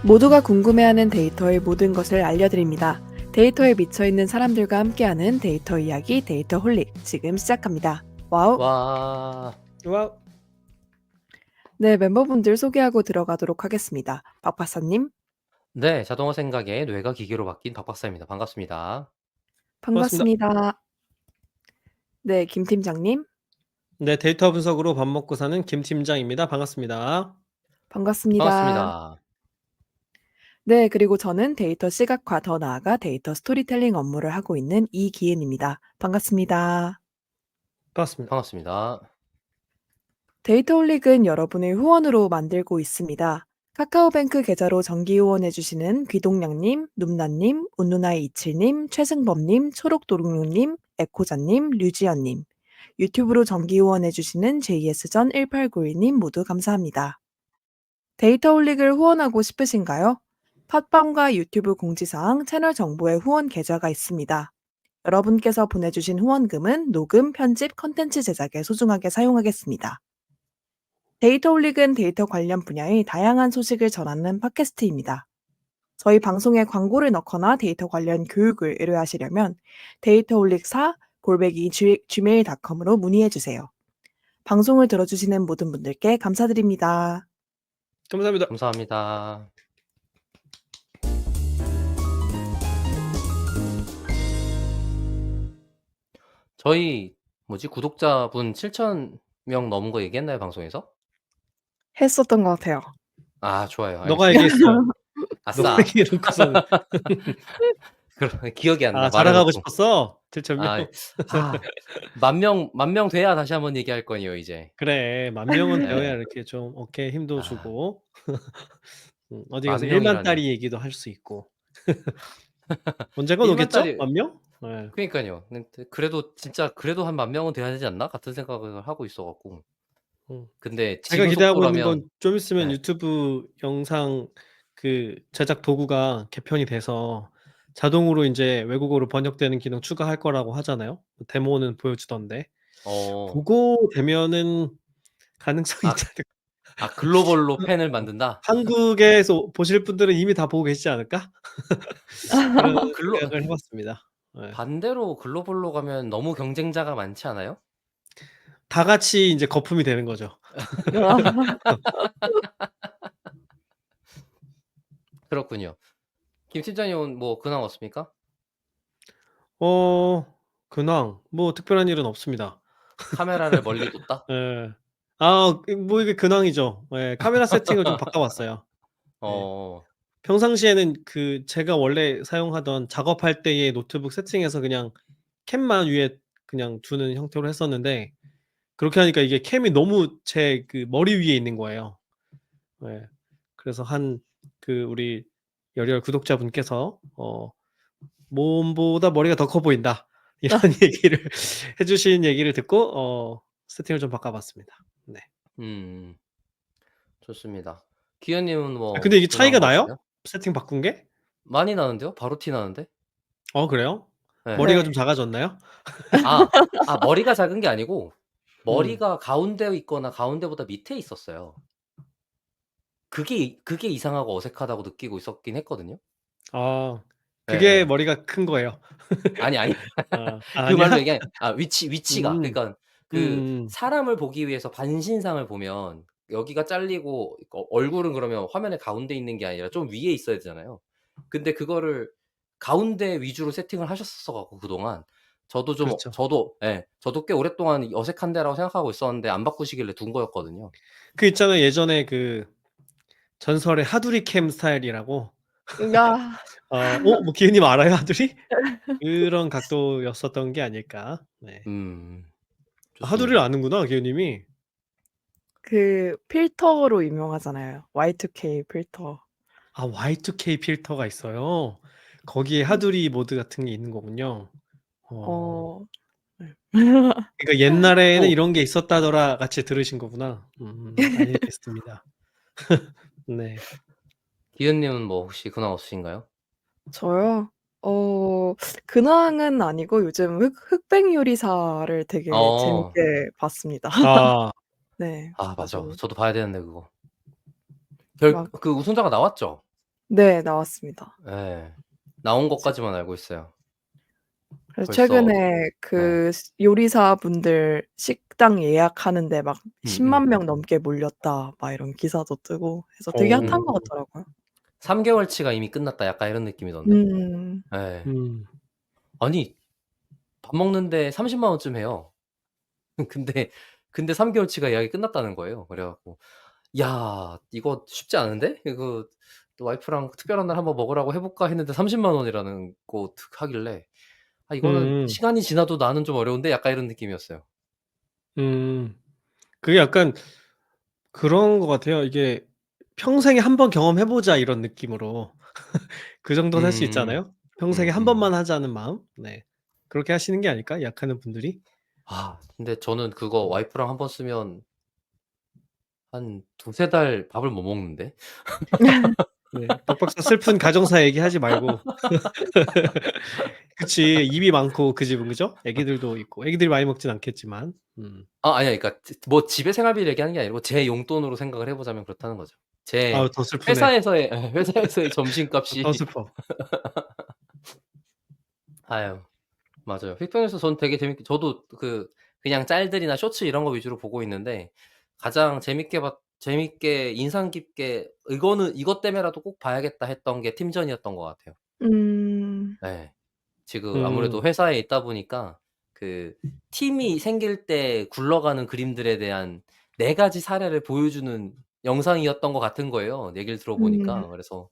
모두가 궁금해하는 데이터의 모든 것을 알려드립니다. 데이터에 미쳐있는 사람들과 함께하는 데이터 이야기 데이터홀릭 지금 시작합니다. 와우! 와. 와우. 네, 멤버분들 소개하고 들어가도록 하겠습니다. 박 박사님, 네, 자동화 생각에 뇌가 기계로 바뀐 박 박사입니다. 반갑습니다. 반갑습니다. 네, 김 팀장님, 네, 데이터 분석으로 밥 먹고 사는 김 팀장입니다. 반갑습니다. 반갑습니다. 반갑습니다. 네, 그리고 저는 데이터 시각화 더 나아가 데이터 스토리텔링 업무를 하고 있는 이기은입니다. 반갑습니다. 반갑습니다. 반갑습니다. 데이터홀릭은 여러분의 후원으로 만들고 있습니다. 카카오뱅크 계좌로 정기 후원해주시는 귀동량님, 눔나님, 운누나이27님, 최승범님, 초록도둑님, 에코자님, 류지연님, 유튜브로 정기 후원해주시는 JS전 1891님 모두 감사합니다. 데이터홀릭을 후원하고 싶으신가요? 팟빵과 유튜브 공지사항, 채널 정보에 후원 계좌가 있습니다. 여러분께서 보내주신 후원금은 녹음, 편집, 컨텐츠 제작에 소중하게 사용하겠습니다. 데이터홀릭은 데이터 관련 분야의 다양한 소식을 전하는 팟캐스트입니다. 저희 방송에 광고를 넣거나 데이터 관련 교육을 의뢰하시려면 dataholik4@gmail.com으로 문의해주세요. 방송을 들어주시는 모든 분들께 감사드립니다. 감사합니다. 감사합니다. 저희 구독자분 7,000명 넘은 거 얘기했나요, 방송에서? 했었던 것 같아요. 아, 좋아요. 너가 알겠습니다. 얘기했어. 아싸. 너가 얘기해놓고서는. 기억이 안 나. 잘아가고 말해놓고. 싶었어? 7,000명? 만 명 돼야 다시 한번 얘기할 거니요, 이제. 그래, 10,000명은 네. 되어야 이렇게 좀 어깨에 힘도 아. 주고 어디 가서 10,000명이라니. 1만 딸이 얘기도 할 수 있고. 언젠가 1만 오겠죠? 딸이- 10,000명? 네. 그러니까요. 그래도 한 10,000명은 돼야 되지 않나? 같은 생각을 하고 있어갖고. 근데 제가 지금 기대하고 있는 속도라면 건 좀 있으면 네. 유튜브 영상 그 제작 도구가 개편이 돼서 자동으로 이제 외국어로 번역되는 기능 추가할 거라고 하잖아요. 데모는 보여주던데. 그거 되면은 가능성이 있지 않을까? 글로벌로 팬을 만든다? 한국에서 보실 분들은 이미 다 보고 계시지 않을까? 그런 글로- 생각을 해봤습니다. 네. 반대로 글로벌로 가면 너무 경쟁자가 많지 않아요? 다 같이 이제 거품이 되는 거죠. 그렇군요. 김 팀장님은 뭐 근황 없습니까? 근황 뭐 특별한 일은 없습니다. 카메라를 멀리 뒀다? 예. 뭐 이게 근황이죠. 예. 카메라 세팅을 좀 바꿔봤어요. 평상시에는 그 제가 원래 사용하던 작업할 때의 노트북 세팅에서 그냥 캠만 위에 그냥 두는 형태로 했었는데 그렇게 하니까 이게 캠이 너무 제 그 머리 위에 있는 거예요. 예. 그래서 우리 열혈 구독자분께서 "몸보다 머리가 더 커 보인다." 이런 얘기를 해 주신 얘기를 듣고 세팅을 좀 바꿔봤습니다. 네. 좋습니다. 기현님은 뭐 근데 이게 근황 차이가 뭐 나요? 없어요? 세팅 바꾼 게? 많이 나는데요? 바로 티 나는데? 그래요? 네. 머리가 네. 좀 작아졌나요? 머리가 작은 게 아니고 머리가 가운데에 있거나 가운데보다 밑에 있었어요. 그게 이상하고 어색하다고 느끼고 있었긴 했거든요. 그게 네. 머리가 큰 거예요. 아니. 그 그 말로 얘기한 위치가. 그러니까 음. 사람을 보기 위해서 반신상을 보면 여기가 잘리고 얼굴은 그러면 화면의 가운데 있는 게 아니라 좀 위에 있어야 되잖아요. 근데 그거를 가운데 위주로 세팅을 하셨었어 갖고 그동안 저도 그렇죠. 저도 꽤 오랫동안 어색한데라고 생각하고 있었는데 안 바꾸시길래 둔 거였거든요. 그 있잖아요. 예전에 그 전설의 하두리 캠 스타일이라고. 야, 뭐 기현님 알아요, 하두리? 그런 각도였었던 게 아닐까. 네. 하두리를 아는구나, 기현님이. 그 필터로 유명하잖아요. Y2K 필터. Y2K 필터가 있어요. 거기에 하두리 모드 같은 게 있는 거군요. 그러니까 옛날에는 이런 게 있었다더라 같이 들으신 거구나. 알겠습니다. 네. 비은님은 뭐 혹시 근황 없으신가요? 저요? 근황은 아니고 요즘 흑백 요리사를 되게 어. 재밌게 봤습니다. 아. 네. 아 맞아. 아주 저도 봐야 되는데 그거. 막 그 우승자가 나왔죠? 네, 나왔습니다. 예. 나온 이제 것까지만 알고 있어요. 그래서 벌써 최근에 예. 그 요리사분들 식당 예약하는데 막 10만 명 넘게 몰렸다 막 이런 기사도 뜨고 해서 되게 핫한 어. 것 같더라고요. 3 개월치가 이미 끝났다 약간 이런 느낌이던데. 음. 예. 음. 아니 밥 먹는데 30만 원쯤 해요. 근데 3 개월치가 예약이 끝났다는 거예요. 그래 갖고 "야 이거 쉽지 않은데? 이거 또 와이프랑 특별한 날 한번 먹으라고 해 볼까?" 했는데 30만 원이라는 거 하길래 '아 이거는 음. 시간이 지나도 나는 좀 어려운데?' 약간 이런 느낌이었어요. 음. 그게 약간 그런 것 같아요. 이게 '평생에 한 번 경험해 보자.' 이런 느낌으로 그 정도는 할 수 음음. 있잖아요. 평생에 한 음음. 번만 하자는 마음. 네. 그렇게 하시는 게 아닐까 예약하는 분들이? 아 근데 저는 그거 와이프랑 한번 쓰면 한 2-3달 밥을 못 먹는데. 네. 박박사 슬픈 가정사 얘기하지 말고. 그치. 입이 많고 그 집은 그죠? 애기들도 있고. 애기들이 많이 먹진 않겠지만. 아 아니야 그러니까 뭐 집에 생활비를 얘기하는 게 아니고 제 용돈으로 생각을 해 보자면 그렇다는 거죠. 아우 제 더 슬프네. 회사에서의 회사에서의 더 점심값이 슬퍼. 아유 맞아요. 픽변에서 전 되게 재밌게 저도 그냥 짤들이나 쇼츠 이런 거 위주로 보고 있는데 가장 재밌게 인상 깊게 '이거는 이것 때문에라도 꼭 봐야겠다.' 했던 게 팀전이었던 것 같아요. 음. 예. 지금 음. 아무래도 회사에 있다 보니까 그 팀이 생길 때 굴러가는 그림들에 대한 4 가지 사례를 보여주는 영상이었던 것 같은 거예요, 얘기를 음. 들어보니까. 그래서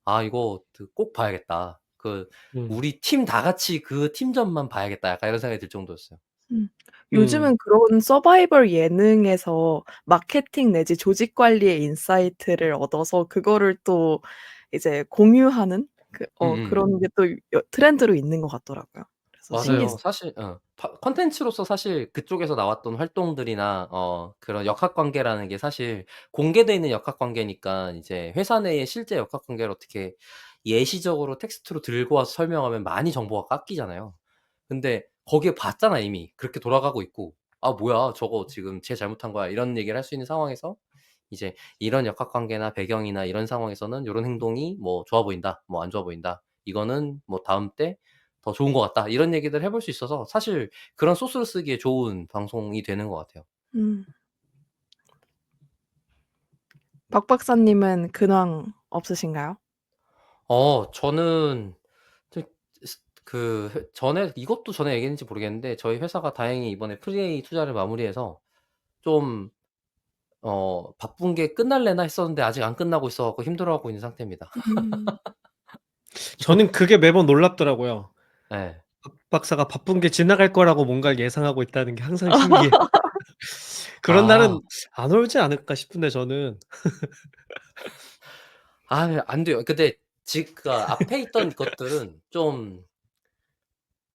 '아 이거 꼭 봐야겠다. 음. 우리 팀 다 같이 그 팀전만 봐야겠다.' 약간 이런 생각이 들 정도였어요. 음. 음. 요즘은 그런 서바이벌 예능에서 마케팅 내지 조직 관리의 인사이트를 얻어서 그거를 또 이제 공유하는 음음. 그런 게 또 트렌드로 있는 것 같더라고요. 그래서 맞아요. 신기했어요. 사실 콘텐츠로서 사실 그쪽에서 나왔던 활동들이나 그런 역학 관계라는 게 사실 공개돼 있는 역학 관계니까 이제 회사 내의 실제 역학 관계를 어떻게 예시적으로 텍스트로 들고 와서 설명하면 많이 정보가 깎이잖아요. 근데 거기에 봤잖아 이미. 그렇게 돌아가고 있고 '아 뭐야 저거 지금 쟤 잘못한 거야.' 이런 얘기를 할 수 있는 상황에서 이제 "이런 역학 관계나 배경이나 이런 상황에서는 요런 행동이 뭐 좋아 보인다. 뭐 안 좋아 보인다. 이거는 뭐 다음 때 더 좋은 것 같다." 이런 얘기들을 해볼 수 있어서 사실 그런 소스를 쓰기에 좋은 방송이 되는 것 같아요. 음. 박 박사님은 근황 없으신가요? 저는 저 전에 이것도 전에 얘기했는지 모르겠는데 저희 회사가 다행히 이번에 프리A 투자를 마무리해서 좀 바쁜 게 끝날래나 했었는데 아직 안 끝나고 있어 갖고 힘들어하고 있는 상태입니다. 음. 저는 그게 매번 놀랍더라고요. 예. 박 박사가 바쁜 게 지나갈 거라고 뭔가를 예상하고 있다는 게 항상 신기해요. 그런 아. 날은 안 오지 않을까 싶은데 저는. 아 안 돼요. 근데 앞에 있던 것들은 좀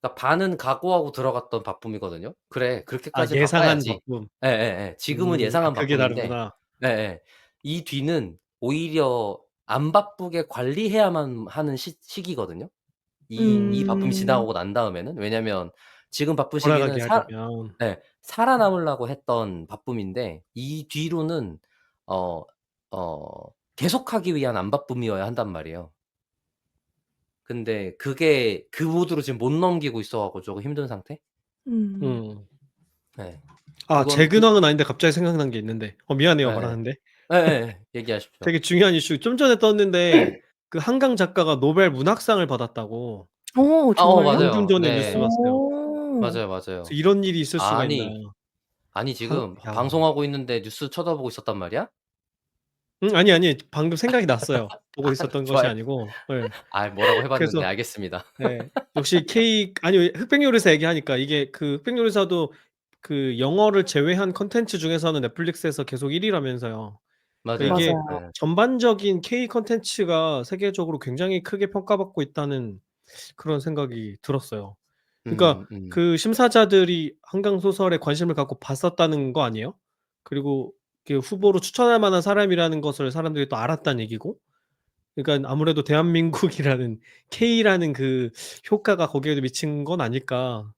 그러니까 반은 각오하고 들어갔던 바쁨이거든요. '그래 아 그렇게까지 예상한 바빠야지.' 바쁨. 예예예. 지금은 아 예상한 그게 바쁨인데 다르구나. 예예. 이 뒤는 오히려 안 바쁘게 관리해야만 하는 시기거든요. 이 바쁨이 음. 지나가고 난 다음에는. 왜냐면 지금 바쁜 시기는 돌아가게 하려면. 살아남으려고 했던 바쁨인데 이 뒤로는 어 계속하기 위한 안 바쁨이어야 한단 말이에요. 근데 그게 그 모드로 지금 못 넘기고 있어 갖고 쪼금 힘든 상태? 음. 음. 네. 아 제 그건 근황은 아닌데 갑자기 생각난 게 있는데 미안해요 예예. 말하는데. 예예예. 얘기하십시오. 되게 중요한 이슈 좀 전에 떴는데 그 한강 작가가 노벨 문학상을 받았다고 정말요? 방금 맞아요. 전에 뉴스 네. 봤어요. 어. 맞아요, 그래서 맞아요. 이런 일이 있을 수가 있나. 아니, 아니 한 지금 야. 방송하고 있는데 뉴스 쳐다보고 있었단 말이야? 아니, 아니. 방금 생각이 났어요. 보고 아 있었던 것이 좋아요. 아니고. 예. 뭐라고 해 봤는데 그래서 알겠습니다. 네. 역시 아니 흑백 요리사 얘기하니까 이게 그 흑백 요리사도 그 영어를 제외한 콘텐츠 중에서는 넷플릭스에서 계속 1 위라면서요. 그러니까 맞아요. 이게 맞아요. 예. 전반적인 K 콘텐츠가 세계적으로 굉장히 크게 평가받고 있다는 그런 생각이 들었어요. 그러니까 음. 그 심사자들이 한강 소설에 관심을 갖고 봤었다는 거 아니에요? 그리고 그 후보로 추천할 만한 사람이라는 것을 사람들이 또 알았다는 얘기고 그러니까 아무래도 대한민국이라는 K라는 그 효과가 거기에도 미친 건 아닐까.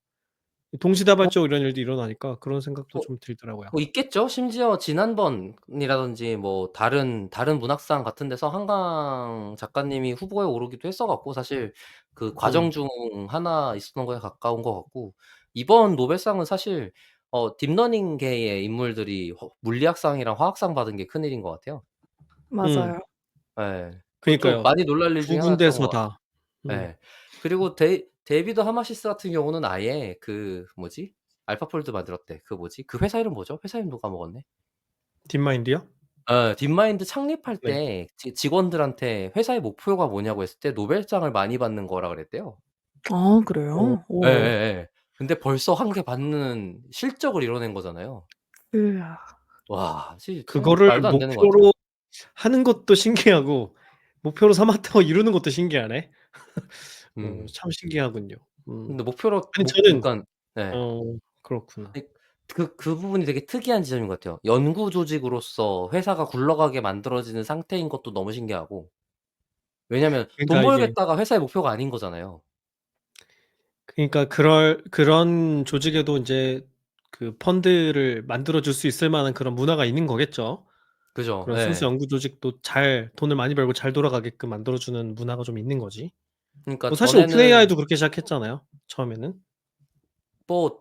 어 동시다발적 이런 일도 일어나니까 그런 생각도 뭐 좀 들더라고요. 뭐 있겠죠. 심지어 지난번이라든지 뭐 다른 문학상 같은 데서 한강 작가님이 후보에 오르기도 했어 갖고 사실 그 과정 음. 중 하나 있었던 거에 가까운 것 같고 이번 노벨상은 사실 딥러닝계의 인물들이 물리학상이랑 화학상 받은 게 큰일인 것 같아요. 음. 맞아요. 예. 그것도 그니까요. 많이 놀랄 일 두 중에 하나였던 군데서 것 다. 같아요. 음. 예. 그리고 데이비드 하마시스 같은 경우는 아예 그 뭐지? 알파폴드 만들었대. 그 뭐지? 그 회사 이름 뭐죠? 회사 이름도 까먹었네. 딥마인드요? 딥마인드 창립할 네. 때 직원들한테 회사의 목표가 뭐냐고 했을 때 노벨상을 많이 받는 거라 그랬대요. 아 어. 그래요? 오. 예예예. 근데 벌써 한 개 받는 실적을 이뤄낸 거잖아요. 으아. 와 참 그거를 말도 안 되는 것 같아요. 목표로 하는 것도 신기하고 목표로 삼았다고 이루는 것도 신기하네. 음. 참 신기하군요. 근데 목표로 아니 저는 그러니깐 네. 어 그렇구나. 이 그 부분이 되게 특이한 지점인 것 같아요. 연구 조직으로서 회사가 굴러가게 만들어지는 상태인 것도 너무 신기하고 왜냐면 돈 그러니까 이게 벌겠다가 회사의 목표가 아닌 거잖아요. 그러니까 그런 조직에도 인제 그 펀드를 만들어 줄 수 있을 만한 그런 문화가 있는 거겠죠. 그죠. 그런 순수 예. 연구 조직도 잘 돈을 많이 벌고 잘 돌아가게끔 만들어 주는 문화가 좀 있는 거지. 그러니까 뭐 사실 전에는 오픈AI도 그렇게 시작했잖아요, 처음에는. 뭐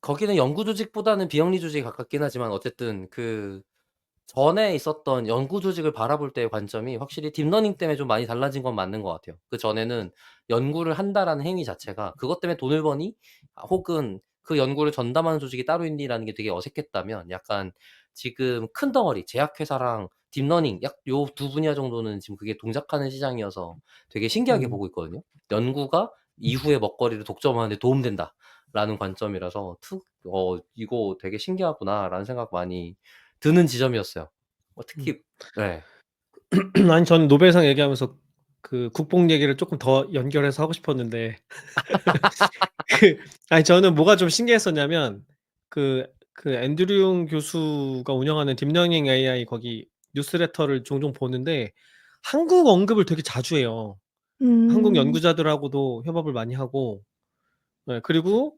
거기는 연구 조직보다는 비영리 조직에 가깝긴 하지만 어쨌든 그 전에 있었던 연구 조직을 바라볼 때의 관점이 확실히 딥러닝 때문에 좀 많이 달라진 건 맞는 것 같아요. 그전에는 연구를 한다라는 행위 자체가 '그것 때문에 돈을 버니?' 혹은 '그 연구를 전담하는 조직이 따로 있니?'라는 게 되게 어색했다면 약간 지금 큰 덩어리 제약회사랑 딥러닝 약 요 두 분야 정도는 지금 그게 동작하는 시장이어서 되게 신기하게 음. 보고 있거든요. '연구가 이후의 먹거리를 독점하는 데 도움된다.'라는 관점이라서 이거 되게 신기하구나.'라는 생각 많이 드는 지점이었어요. 음. 특히 네. 아니 저는 노벨상 얘기하면서 그 국뽕 얘기를 쪼끔 더 연결해서 하고 싶었는데 아니 저는 뭐가 좀 신기했었냐면 앤드류 융 교수가 운영하는 딥러닝 AI 거기 뉴스레터를 종종 보는데 한국 언급을 되게 자주 해요. 한국 음. 연구자들하고도 협업을 많이 하고 그리고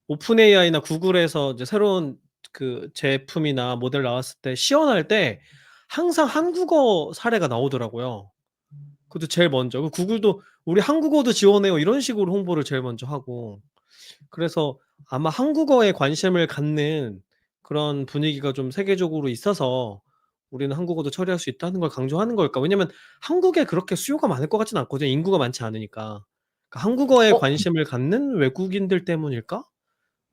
오픈 AI나 구글에서 이제 새로운 그 제품이나 모델 나왔을 때 시연할 때 항상 한국어 사례가 나오더라고요. 그것도 제일 먼저. 구글도 "우리 한국어도 지원해요." 이런 식으로 홍보를 제일 먼저 하고. 그래서 아마 한국어에 관심을 갖는 그런 분위기가 좀 세계적으로 있어서 '우리는 한국어도 처리할 수 있다.'는 걸 강조하는 걸까? 왜냐면 한국에 그렇게 수요가 많을 것 같지는 않거든요, 인구가 많지 않으니까. 그러니까 '한국어에 어 관심을 갖는 외국인들 때문일까?'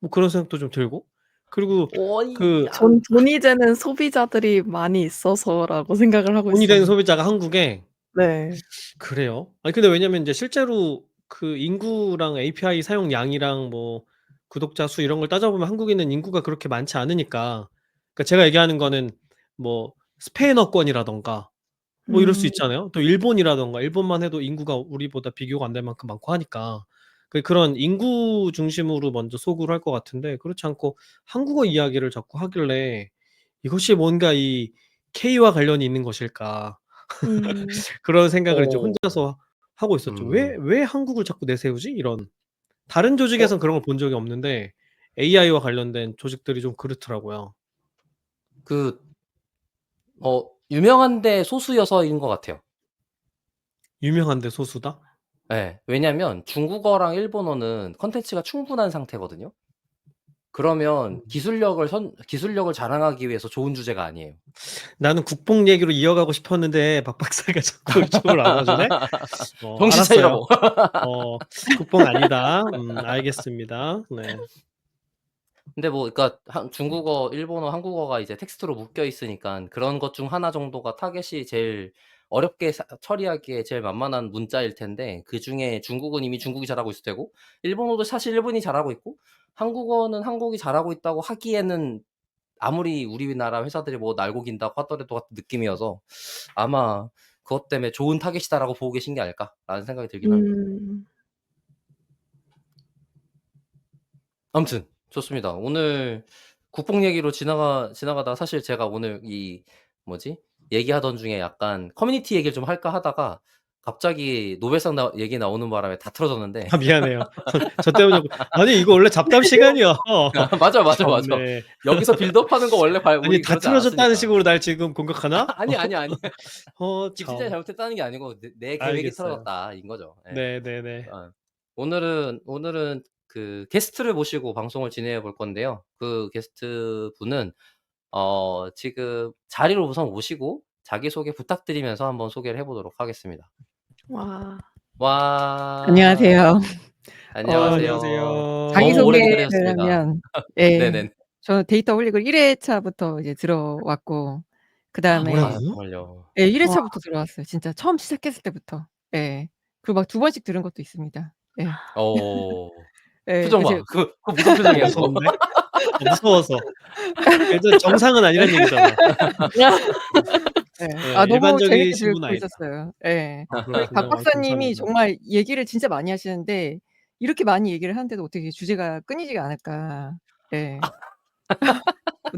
뭐 그런 생각도 좀 들고. 그리고 어이 그 안 돈이 되는 소비자들이 많이 있어서라고 생각을 하고 돈이 되는 있었는데. 소비자가 한국에 네. 그래요? 아니 근데 왜냐면 인제 실제로 그 인구랑 API 사용량이랑 뭐 구독자 수 이런 걸 따져보면 한국에는 인구가 그렇게 많지 않으니까 그러니까 제가 얘기하는 거는 뭐 스페인어권이라든가 뭐 이럴 수 음. 있잖아요. 또 일본이라든가 일본만 해도 인구가 우리보다 비교가 안 될 만큼 많고 하니까. 그런 인구 중심으로 먼저 소구를 할 것 같은데 그렇지 않고 한국어 이야기를 자꾸 하길래 '이것이 뭔가 이 K와 관련이 있는 것일까?' 음. 그런 생각을 이제 어 혼자서 하고 있었죠. '왜 음. 왜 한국을 자꾸 내세우지?' 이런. 다른 어 조직에선 그런 걸 본 적이 없는데 AI와 관련된 조직들이 좀 그렇더라고요. 그 유명한데 소수여서인 것 같아요. 유명한데 소수다? 예. 왜냐면 중국어랑 일본어는 콘텐츠가 충분한 상태거든요. 그러면 음. 기술력을 자랑하기 위해서 좋은 주제가 아니에요. 나는 국뽕 얘기로 이어가고 싶었는데 박 박사가 자꾸 이쪽으로 안 와 주네. 정신 알았어요. 차리라고. 국뽕 아니다. 알겠습니다. 네. 근데 뭐 그러니까 중국어, 일본어, 한국어가 이제 텍스트로 묶여 있으니깐 그런 것 중 하나 정도가 타겟이 제일 어렵게 처리하기에 제일 만만한 문자일 텐데 그중에 중국은 이미 중국이 잘하고 있을 테고 일본어도 사실 일본이 잘하고 있고 한국어는 한국이 잘하고 있다고 하기에는 아무리 우리나라 회사들이 뭐 날고 긴다고 하더라도 같은 느낌이어서 아마 '그것 때문에 좋은 타겟이다.'라고 보고 계신 게 아닐까라는 생각이 들긴 합니다. 음. 아무튼 좋습니다. 오늘 국뽕 얘기로 지나가다가 사실 제가 오늘 이 뭐지? 얘기하던 중에 약간 커뮤니티 얘기를 좀 할까 하다가 갑자기 노벨상 얘기 나오는 바람에 다 틀어졌는데. 아 미안해요. 저 때문에 아니 이거 원래 잡담 시간이야. 맞아, 맞아, 맞아. 참네. 여기서 빌드업하는 거 원래 아니 우리 다 그러지 틀어졌다는 않았으니까. 식으로 날 지금 공격하나? 아니, 아니, 아니. 집진자가 참. 잘못했다는 게 아니고 내 계획이 알겠어요. 틀어졌다인 거죠. 예. 네네네. 오늘은 그 게스트를 모시고 방송을 진행해 볼 건데요. 그 게스트분은 지금 자리로 우선 오시고 자기소개 부탁드리면서 한번 소개를 해 보도록 하겠습니다. 와. 와. 안녕하세요. 안녕하세요. 안녕하세요. 너무 오래 자기소개를 기다리셨습니다. 하면 예. 네네. 저는 데이터 홀릭을 1 회차부터 이제 들어왔고 그다음에 아 뭐라고요? 정말요. 예 1 와. 회차부터 들어왔어요. 진짜 처음 시작했을 때부터. 예. 그리고 막 2 번씩 들은 것도 있습니다. 예. 예. 표정 그 봐. 제 그거 무슨 표정이야 그거. 무서운데? 무서워서. 일단 정상은 아니란 얘기잖아. 예. 예, 너무 재밌게 일반적이신 분 듣고 아니다. 있었어요. 예. 아 우리 박 그렇군요. 박사님이 감사합니다. 정말 얘기를 진짜 많이 하시는데 이렇게 많이 얘기를 하는데도 어떻게 주제가 끊이지가 않을까. 예.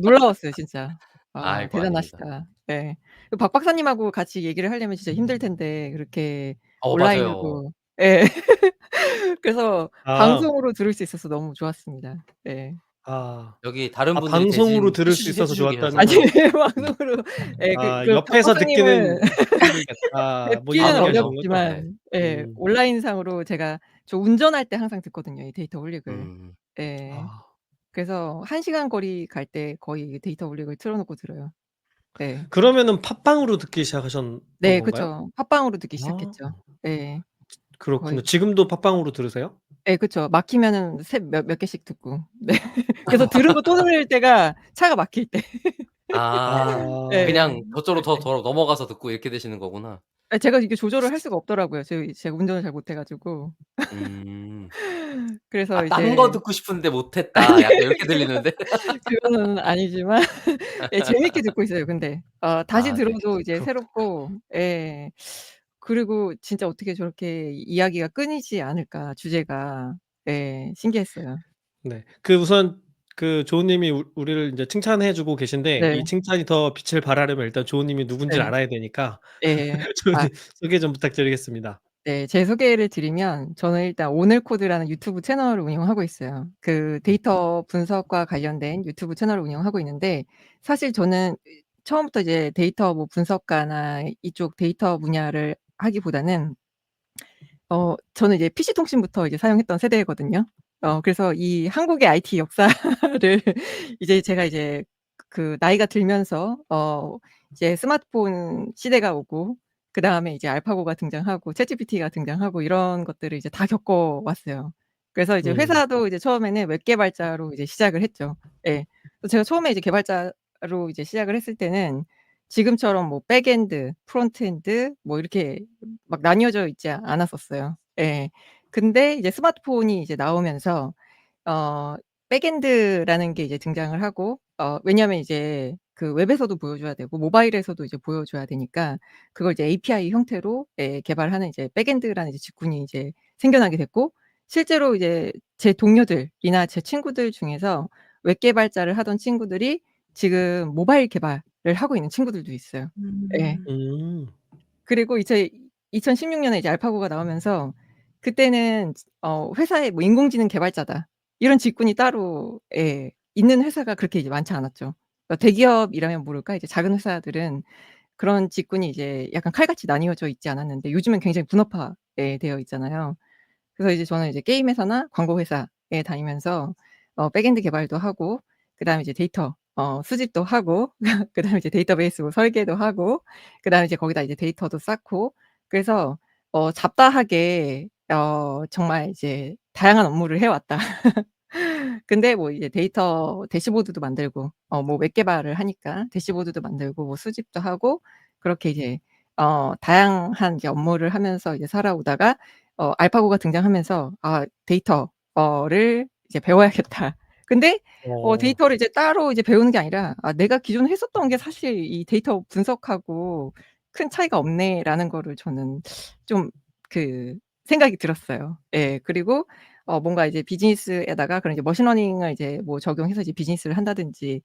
놀라웠어요 진짜. 아 아이고 아닙니다. 대단하시다. 예. 그 박 박사님하고 같이 얘기를 하려면 진짜 힘들 텐데 그렇게 맞아요. 온라인으로 예. 그래서 아. 방송으로 들을 수 있어서 너무 좋았습니다. 예. 여기 다른 분들이 방송으로 대신 들을 수 해 있어서 주시고 좋았다는 아니 계셔서. 건 방송으로 예 박 옆에서 박사님은 듣기는 힘들겠다. 뭐 뵙기는 이런 그럼요. 얘기하시는 거죠? 네. 어렵지만 예 음. 온라인상으로 저 운전할 때 항상 듣거든요, 이 데이터 홀릭을. 음. 예. 아. 그래서 1 시간 거리 갈 때 거의 데이터 홀릭을 틀어 놓고 들어요. 네. 그러면은 팟빵으로 듣기 시작하셨던 네 건가요? 그쵸. 팟빵으로 듣기 아. 시작했죠. 예. 그렇군요. 거의 지금도 팟빵으로 들으세요? 예 그쵸. 막히면은 몇 개씩 듣고. 네. 그래서 들으고 또 들을 때가 차가 막힐 때. 예. 그냥 저쪽으로 더 넘어가서 듣고 이렇게 되시는 거구나. 제가 이게 조절을 할 수가 없더라고요. 제가 운전을 잘 못해 가지고. 음. 그래서 딴 거 이제 듣고 싶은데 못 했다. 약간 이렇게 들리는데. 그거는 아니지만 예 재밌게 듣고 있어요 근데. 다시 네. 들어도 이제 그렇구나. 새롭고 예. 그리고 진짜 어떻게 저렇게 이야기가 끊이지 않을까 주제가. 예 신기했어요. 네. 우선 조은 님이 우리를 인제 칭찬해 주고 계신데 네. 이 칭찬이 더 빛을 발하려면 일단 조은 님이 누군지를 네. 알아야 되니까 예. 조은 님 소개 좀 부탁드리겠습니다. 네. 제 소개를 드리면 저는 일단 오늘 코드라는 유튜브 채널을 운영하고 있어요. 그 데이터 분석과 관련된 유튜브 채널을 운영하고 있는데 사실 저는 처음부터 이제 데이터 분석가나 이쪽 데이터 분야를 하기보다는 저는 이제 PC 통신부터 이제 사용했던 세대거든요. 그래서 이 한국의 IT 역사를 이제 제가 이제 나이가 들면서 이제 스마트폰 시대가 오고 그다음에 이제 알파고가 등장하고 챗GPT가 등장하고 이런 것들을 이제 다 겪어 왔어요. 그래서 이제 음. 회사도 이제 처음에는 웹 개발자로 이제 시작을 했죠. 예. 그래서 제가 처음에 이제 개발자로 이제 시작을 했을 때는 지금처럼 뭐 백엔드, 프론트엔드 뭐 이렇게 막 나뉘어져 있지 않았었어요. 예. 근데 이제 스마트폰이 이제 나오면서 어 백엔드라는 게 이제 등장을 하고 왜냐하면 이제 그 웹에서도 보여줘야 되고 모바일에서도 이제 보여줘야 되니까 그걸 이제 API 형태로 개발하는 이제 백엔드라는 이제 직군이 이제 생겨나게 됐고 실제로 이제 제 동료들이나 제 친구들 중에서 웹 개발자를 하던 친구들이 지금 모바일 개발을 하고 있는 친구들도 있어요. 예. 음. 음. 그리고 이제 2016 년에 이제 알파고가 나오면서 그때는 회사에 뭐 인공지능 개발자다 이런 직군이 따로 있는 회사가 그렇게 이제 많지 않았죠. 대기업이라면 모를까 이제 작은 회사들은 그런 직군이 이제 약간 칼같이 나뉘어져 있지 않았는데 요즘은 굉장히 분업화 되어 있잖아요. 그래서 이제 저는 이제 게임 회사나 광고 회사에 다니면서 백엔드 개발도 하고 그다음에 이제 데이터 수집도 하고 그다음에 이제 데이터베이스 설계도 하고 그다음에 이제 거기다 이제 데이터도 쌓고 그래서 잡다하게 정말 이제 다양한 업무를 해 왔다. 근데 뭐 이제 데이터 대시보드도 만들고 뭐 웹 개발을 하니까 대시보드도 만들고 뭐 수집도 하고 그렇게 이제 다양한 이제 업무를 하면서 이제 살아오다가 알파고가 등장하면서 '아 데이터를 이제 배워야겠다.' 근데 어. 데이터를 이제 따로 이제 배우는 게 아니라 '아 내가 기존에 했었던 게 사실 이 데이터 분석하고 큰 차이가 없네.'라는 거를 저는 좀 생각이 들었어요. 예. 그리고 뭔가 이제 비즈니스에다가 그런 이제 머신러닝을 이제 뭐 적용해서 이제 비즈니스를 한다든지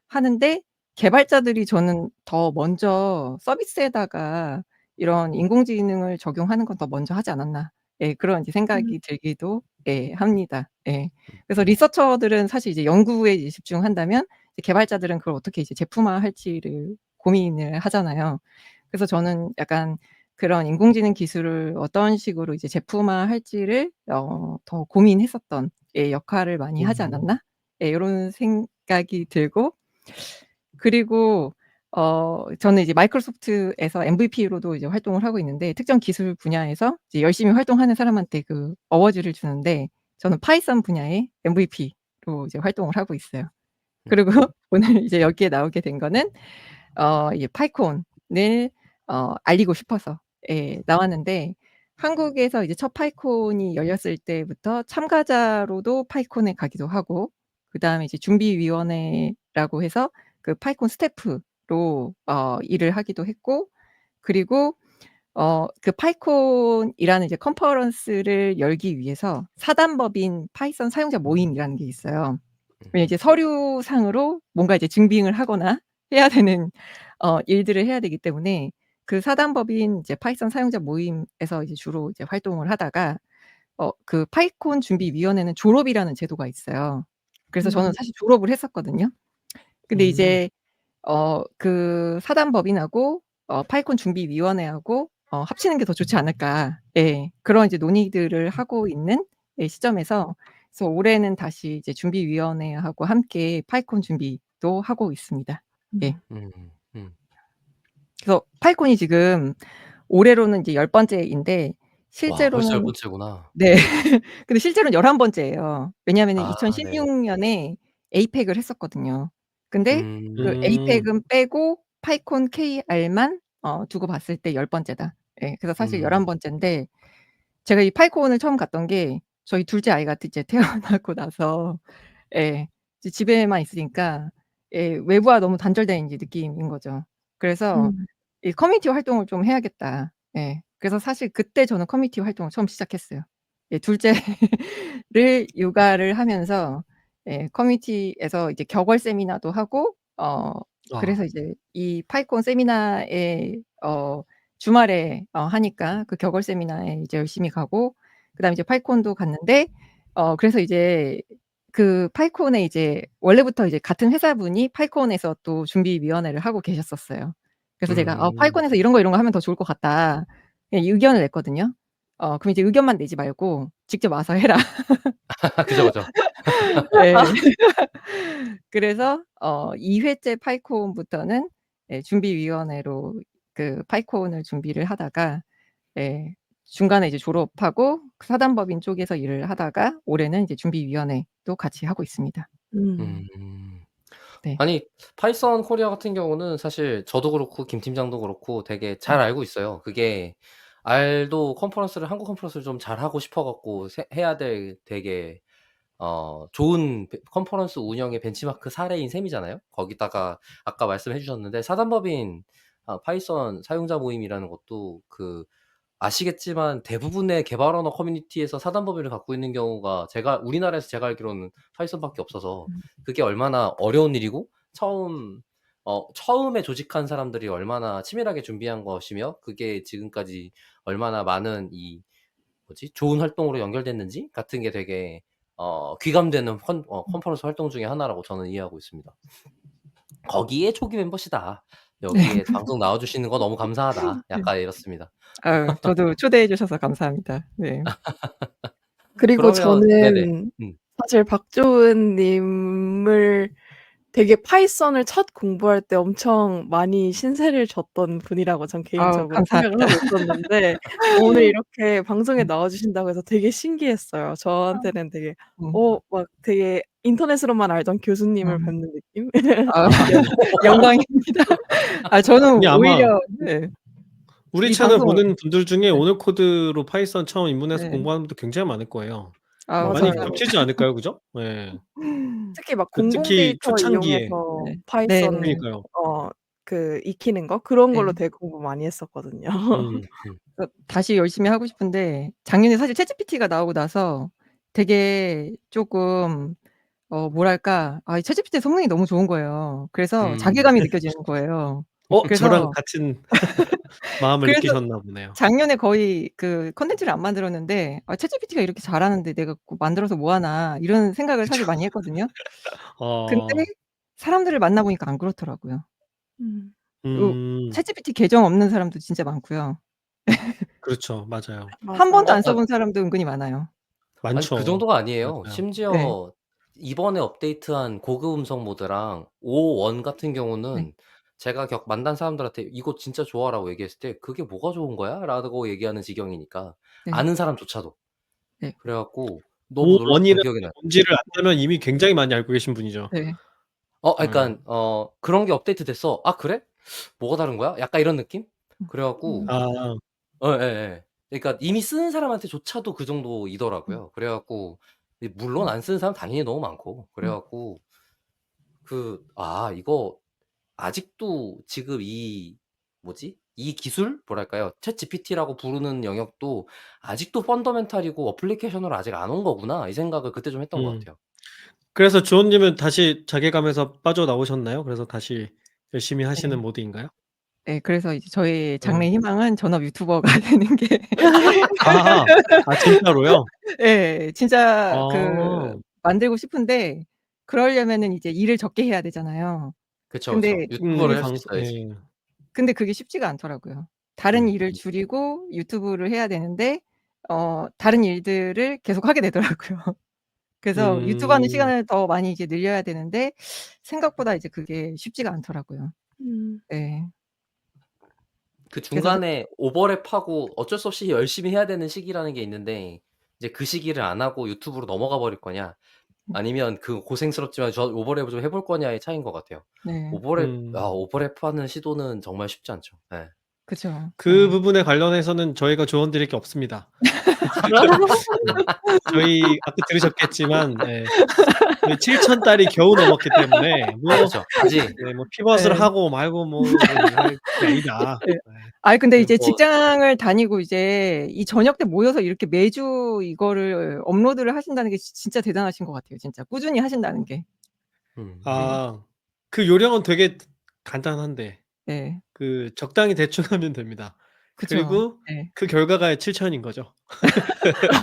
하는데 개발자들이 저는 더 먼저 서비스에다가 이런 인공지능을 적용하는 건 더 먼저 하지 않았나. 예 그런 이제 음. 생각이 들기도 예 합니다. 예. 그래서 음. 리서처들은 사실 이제 연구에 이제 집중한다면 이제 개발자들은 그걸 어떻게 이제 제품화할지를 고민을 하잖아요. 그래서 저는 약간 그런 인공지능 기술을 어떤 식으로 이제 제품화할지를 더 고민했었던 예 역할을 많이 하지 않았나? 예 요런 생각이 들고 그리고 저는 이제 마이크로소프트에서 MVP로도 이제 활동을 하고 있는데 특정 기술 분야에서 이제 열심히 활동하는 사람한테 그 어워즈를 주는데 저는 파이썬 분야의 MVP로 이제 활동을 하고 있어요. 음. 그리고 오늘 이제 여기에 나오게 된 거는 이제 파이콘을 알리고 싶어서 예 나왔는데 한국에서 이제 첫 파이콘이 열렸을 때부터 참가자로도 파이콘에 가기도 하고 그다음에 이제 준비위원회라고 해서 그 파이콘 스태프로 일을 하기도 했고 그리고 그 파이콘이라는 이제 컨퍼런스를 열기 위해서 사단법인 파이썬 사용자 모임이라는 게 있어요. 왜냐면 이제 서류상으로 뭔가 이제 증빙을 하거나 해야 되는 일들을 해야 되기 때문에 그 사단법인 이제 파이썬 사용자 모임에서 이제 주로 이제 활동을 하다가 그 파이콘 준비위원회는 졸업이라는 제도가 있어요. 그래서 저는 음. 사실 졸업을 했었거든요. 근데 이제 그 사단법인하고 파이콘 준비위원회하고 합치는 게 더 좋지 않을까. 예. 그런 이제 논의들을 하고 있는 예 시점에서 그래서 올해는 다시 이제 준비위원회하고 함께 파이콘 준비도 하고 있습니다. 예. 음. 음. 그래서 파이콘이 지금 올해로는 이제 10 번째인데 와 벌써 실제로는 10번째구나. 네. 근데 실제로는 11 번째예요. 왜냐하면은 아 네. 2016 년에 에이펙을 했었거든요. 근데 그 음. 에이펙은 빼고 파이콘 KR만 두고 봤을 때 10 번째다. 예. 그래서 사실 11 음. 번째인데 제가 이 파이콘을 처음 갔던 게 저희 둘째 아이가 이제 태어나고 나서 예 이제 집에만 있으니까 예 외부와 너무 단절된 인제 느낌인 거죠. 그래서 음. 이 '커뮤니티 활동을 좀 해야겠다.' 예. 그래서 사실 그때 저는 커뮤니티 활동을 처음 시작했어요. 예 둘째를 육아를 하면서 예 커뮤니티에서 이제 격월 세미나도 하고 아. 그래서 이제 이 파이콘 세미나에 주말에 하니까 그 격월 세미나에 이제 열심히 가고 그다음에 이제 파이콘도 갔는데 그래서 이제 그 파이콘에 이제 원래부터 이제 같은 회사분이 파이콘에서 또 준비위원회를 하고 계셨었어요. 그래서 제가 음. "파이콘에서 이런 거 하면 더 좋을 것 같다." 예 의견을 냈거든요. 그럼 이제 "의견만 내지 말고 직접 와서 해라." 그죠, 그죠. 예. 그래서 2 회째 파이콘부터는 예 준비위원회로 그 파이콘을 준비를 하다가 예 중간에 이제 졸업하고 그 사단법인 쪽에서 일을 하다가 올해는 이제 준비위원회도 같이 하고 있습니다. 음. 음. 네. 아니 파이썬 코리아 같은 경우는 사실 저도 그렇고 김 팀장도 그렇고 되게 잘 알고 있어요. 그게 알도 컨퍼런스를 한국 컨퍼런스를 좀 잘하고 싶어 갖고 해야 될 되게 좋은 컨퍼런스 운영의 벤치마크 사례인 셈이잖아요. 거기다가 아까 말씀해 주셨는데 사단법인 파이썬 사용자 모임이라는 것도 아시겠지만 대부분의 개발 언어 커뮤니티에서 사단법인을 갖고 있는 경우가 우리나라에서 제가 알기로는 파이썬밖에 없어서 그게 얼마나 어려운 일이고 처음에 조직한 사람들이 얼마나 치밀하게 준비한 것이며 그게 지금까지 얼마나 많은 좋은 활동으로 연결됐는지 같은 게 되게 귀감되는 컨퍼런스 활동 중에 하나라고 저는 이해하고 있습니다. 거기에 초기 멤버시다. 네. 여기에 방송 나와 주시는 거 너무 감사하다. 네. 약간 이렇습니다. 아유 저도 초대해 주셔서 감사합니다. 네. 그리고 그러면 네네. 저는 음. 사실 박조은 님을 되게 파이썬을 첫 공부할 때 엄청 많이 신세를 졌던 분이라고 전 아우 개인적으로 생각을 감사합니다. 하고 있었는데 오늘 이렇게 방송에 나와 주신다고 해서 되게 신기했어요. 저한테는 되게 음. 막 되게 인터넷으로만 알던 교수님을 음. 뵙는 느낌? 아 아. 영광입니다. 저는 이게 아마 오히려 네. 우리 이 채널 방송을 보는 분들 중에 네. 오늘 코드로 파이썬 처음 입문해서 네. 공부하는 분들 굉장히 많을 거예요. 많이 맞아요. 겹치지 않을까요? 그죠? 예. 특히 막 특히 공공 데이터 초창기에. 이용해서 네. 네네. 파이썬 그니까요. 익히는 거 그런 걸로 네. 되게 공부 많이 했었거든요. 음. 다시 열심히 하고 싶은데 작년에 사실 챗GPT가 나오고 나서 되게 쪼끔 뭐랄까 이 챗GPT 성능이 너무 좋은 거예요. 그래서 음. 자괴감이 느껴지는 거예요. 저랑 그래서 같은 마음을 그래서 느끼셨나 보네요. 작년에 거의 그 콘텐츠를 안 만들었는데 '챗GPT가 이렇게 잘하는데 내가 꼭 만들어서 뭐 하나.' 이런 생각을 사실 그쵸. 많이 했거든요. 근데 어. 사람들을 만나 보니까 안 그렇더라고요. 음. 요 음. 챗GPT 계정 없는 사람도 진짜 많고요. 그렇죠. 맞아요. 한 번도 맞아요. 안 써 본 사람도 은근히 많아요. 아니 그 많죠. 정도가 아니에요. 맞아요. 네. 심지어 이번에 업데이트한 고급 음성 모드랑 5.1 같은 네. 경우는 제가 만난 사람들한테 "이거 진짜 좋아."라고 얘기했을 때 "그게 뭐가 좋은 거야?"라고 얘기하는 지경이니까 네. 아는 사람조차도. 네. 그래 갖고 너무 놀랐던 5.1이라는 기억이 나요. 뭔지를 안다면 이미 굉장히 많이 알고 계신 분이죠. 네. 그러니깐 그런 게 업데이트 됐어. '아 그래? 뭐가 다른 거야?' 약간 이런 느낌? 그래 갖고 아. 예예예. 그러니까 이미 쓰는 사람한테조차도 그 음. 정도이더라고요. 그래 갖고 물론 안 쓰는 사람 당연히 너무 많고 그래 갖고 이거 아직도 지금 이 뭐지? 이 기술? 뭐랄까요? 챗GPT라고 부르는 영역도 아직도 펀더멘탈이고 어플리케이션으로 아직 안 온 거구나. 이 생각을 그때 좀 했던 것 음. 같아요. 그래서 주원 님은 다시 자괴감에서 빠져나오셨나요? 그래서 다시 열심히 하시는 네. 모드인가요? 네. 그래서 이제 저의 네. 장래 희망은 전업 유튜버가 되는 게 아. 진짜로요? 예. 진짜 아. 만들고 싶은데 그러려면은 이제 일을 적게 해야 되잖아요. 그쵸, 그쵸. 근데 유튜버를 할 수 방송 있어야지. 예. 근데 그게 쉽지가 않더라고요. 다른 일을 음. 줄이고 유튜브를 해야 되는데 다른 일들을 계속 하게 되더라고요. 그래서 유튜브 하는 음. 시간을 더 많이 이제 늘려야 되는데 생각보다 이제 그게 쉽지가 않더라고요. 음. 네. 그 그래서 중간에 오버랩하고 어쩔 수 없이 열심히 해야 되는 시기라는 게 있는데 이제 그 시기를 안 하고 유튜브로 넘어가 버릴 거냐 아니면 그 고생스럽지만 오버랩을 좀 해볼 거냐의 차이인 것 같아요. 네. 오버랩하는 시도는 정말 쉽지 않죠. 예. 그쵸. 그 부분에 관련해서는 저희가 조언 드릴 게 없습니다. 저희 아까 들으셨겠지만 저희 7,000 달이 겨우 넘었기 때문에 그쵸. 아직 뭐 피벗을 네. 하고 말고 뭐 할 게 아니다. 네. 네. 근데 이제 뭐 직장을 다니고 이제 이 저녁 때 모여서 이렇게 매주 이거를 업로드를 하신다는 게 진짜 대단하신 것 같아요 진짜. 꾸준히 하신다는 게. 네. 그 요령은 되게 간단한데 네. 적당히 대충 하면 됩니다. 그쵸. 그리고 네. 그 결과가 7,000인 거죠.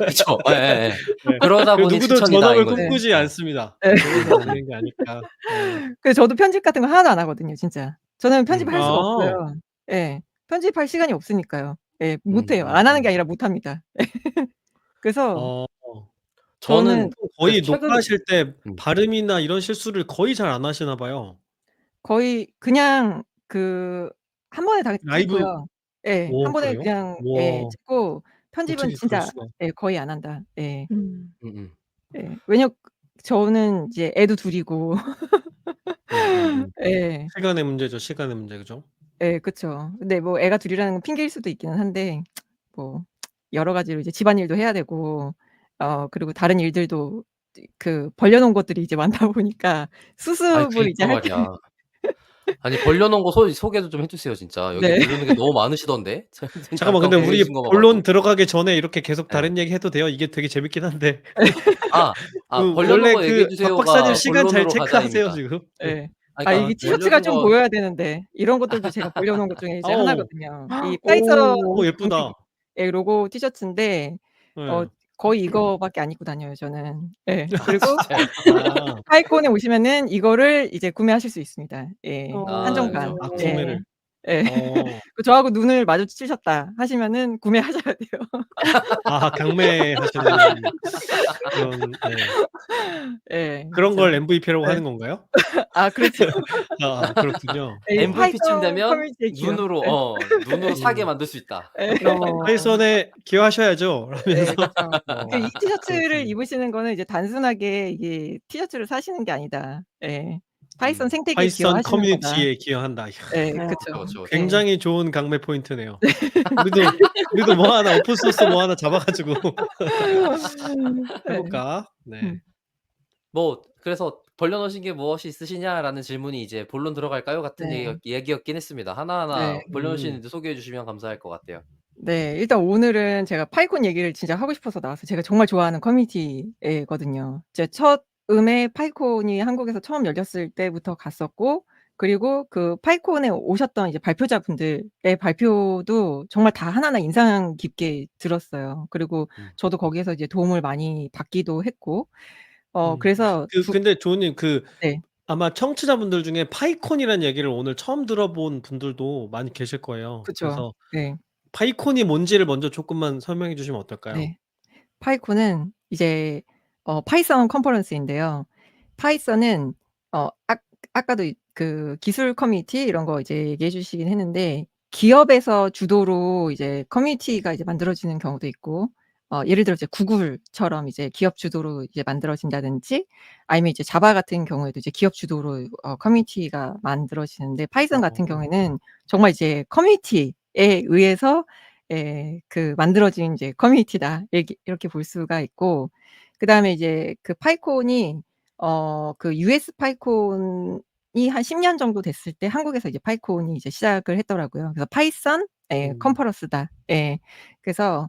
그쵸. 예예예. 네. 그러다 보니 누구도 7,000이다 인 전업을 거지. 네. 꿈꾸지 않습니다. 네. 그래서 되는 게 아닐까. 네. 그래서 저도 편집 같은 거 하나도 안 하거든요 진짜. 저는 편집할 수가 아. 없어요. 예. 편집할 시간이 없으니까요. 예. 못 해요. 안 하는 게 음. 아니라 못 합니다. 그래서 어. 저는 저는 그래서 거의 최근 녹화하실 때 음. 발음이나 이런 실수를 거의 잘 안 하시나 봐요. 거의 그냥 한 번에 다 라이브 찍고요. 예. 한 번에 그래요? 그냥 와. 찍고 편집은 어떻게 그럴 진짜 수가. 거의 안 한다. 예. 음. 음음. 예. 저는 이제 애도 2 이고 음음음. 예. 시간의 문제죠, 시간의 문제. 그죠? 예. 그쵸. 근데 뭐 애가 2 이라는 건 핑계일 수도 있기는 한데 뭐 여러 가지로 이제 집안일도 해야 되고 그리고 다른 일들도 벌려 놓은 것들이 이제 많다 보니까 수습을 이제 그니까 할 때 말이야. 아니 벌려 놓은 거 소개도 좀 해 주세요 진짜. 여기 네. 벌려 놓은 게 너무 많으시던데. 잠깐만 잠깐 근데 우리 보내주신 것만 본론 봐도. 들어가기 전에 이렇게 계속 예. 다른 얘기 해도 돼요? 이게 되게 재밌긴 한데. 벌려 놓은 원래 거 얘기해 박 박사님 주세요가 시간 잘 본론으로 체크하세요 가자입니다. 지금? 네. 예. 그러니까 이게 네. 티셔츠가 벌려진 좀 거 보여야 되는데 이런 것들도 제가 벌려 놓은 것 중에 이제 어우. 하나거든요. 이 파이썬 예쁘다. 방식의 로고 티셔츠인데 예. 거의 이거밖에 안 입고 다녀요 저는. 예. 그리고 진짜요? 파이콘에 오시면은 이거를 이제 구매하실 수 있습니다. 예. 한정판. 예. 구매를. 예. 어. 저하고 눈을 마주치셨다 하시면은 구매하셔야 돼요. 경매하시는 그런 예. 그런 그쵸. 걸 MVP라고 네. 하는 건가요? 그렇죠. 그렇군요. 이 MVP쯤 파이썬 되면 커뮤니티의 기업. 예. 눈으로 사게 만들 수 있다. 예. 파이썬에 기여하셔야죠. 네. 라면서 그쵸. 이 티셔츠를 그렇군요. 입으시는 거는 이제 단순하게 이게 티셔츠를 사시는 게 아니다. 예. 파이썬 음. 생태계에 파이썬 기여하시는 거다. 커뮤니티에 기여한다. 이야. 예. 그쵸, 그쵸. 그쵸, 그쵸. 예. 굉장히 좋은 강매 포인트네요. 우리도 뭐 하나 오픈 소스 뭐 하나 잡아 가지고 해 네. 볼까? 네. 그래서 "벌려 놓으신 게 무엇이 있으시냐?"라는 질문이 이제 "본론 들어갈까요?" 같은 네. 얘기였긴 했습니다. 하나하나 네. 벌려 놓으시는데 소개해 주시면 감사할 것 같아요. 네. 일단 오늘은 제가 파이콘 얘기를 진짜 하고 싶어서 나왔어요. 제가 정말 좋아하는 커뮤니티거든요. 제 첫 음에 파이콘이 한국에서 처음 열렸을 때부터 갔었고 그리고 그 파이콘에 오셨던 이제 발표자분들의 발표도 정말 다 하나하나 인상 깊게 들었어요. 그리고 저도 거기에서 이제 도움을 많이 받기도 했고 그래서 근데 조은님 네. 아마 청취자분들 중에 파이콘이라는 얘기를 오늘 처음 들어본 분들도 많이 계실 거예요. 그쵸. 그래서 네. 파이콘이 뭔지를 먼저 조금만 설명해 주시면 어떨까요? 네. 파이콘은 이제 파이썬 컨퍼런스인데요. 파이썬은 아까도 그 기술 커뮤니티 이런 거 이제 얘기해 주시긴 했는데 기업에서 주도로 이제 커뮤니티가 이제 만들어지는 경우도 있고 예를 들어 이제 구글처럼 이제 기업 주도로 이제 만들어진다든지 아니면 이제 자바 같은 경우에도 이제 기업 주도로 커뮤니티가 만들어지는데 파이썬 같은 경우에는 정말 이제 커뮤니티에 의해서 그 만들어진 이제 커뮤니티다. 이렇게 볼 수가 있고 그다음에 이제 그 파이콘이 그 US 파이콘이 한 10년 정도 됐을 때 한국에서 이제 파이콘이 이제 시작을 했더라고요. 그래서 파이썬 컨퍼런스다. 예. 그래서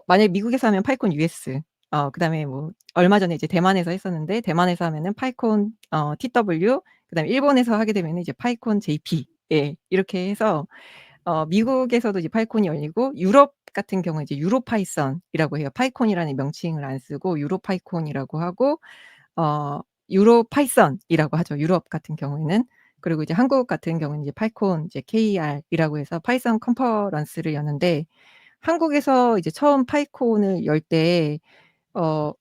만약에 미국에서 하면 파이콘 US 그다음에 뭐 얼마 전에 이제 대만에서 했었는데 대만에서 하면은 파이콘 TW 그다음에 일본에서 하게 되면은 이제 파이콘 JP 이렇게 해서 미국에서도 이제 파이콘이 열리고 유럽 같은 경우에 이제 유로 파이썬이라고 해요. 파이콘이라는 명칭을 안 쓰고 유로 파이콘이라고 하고 어 유로 파이썬이라고 하죠, 유럽 같은 경우에는. 그리고 이제 한국 같은 경우는 이제 파이콘 이제 KER이라고 해서 파이썬 컨퍼런스를 여는데 한국에서 이제 처음 파이콘을 열 때 어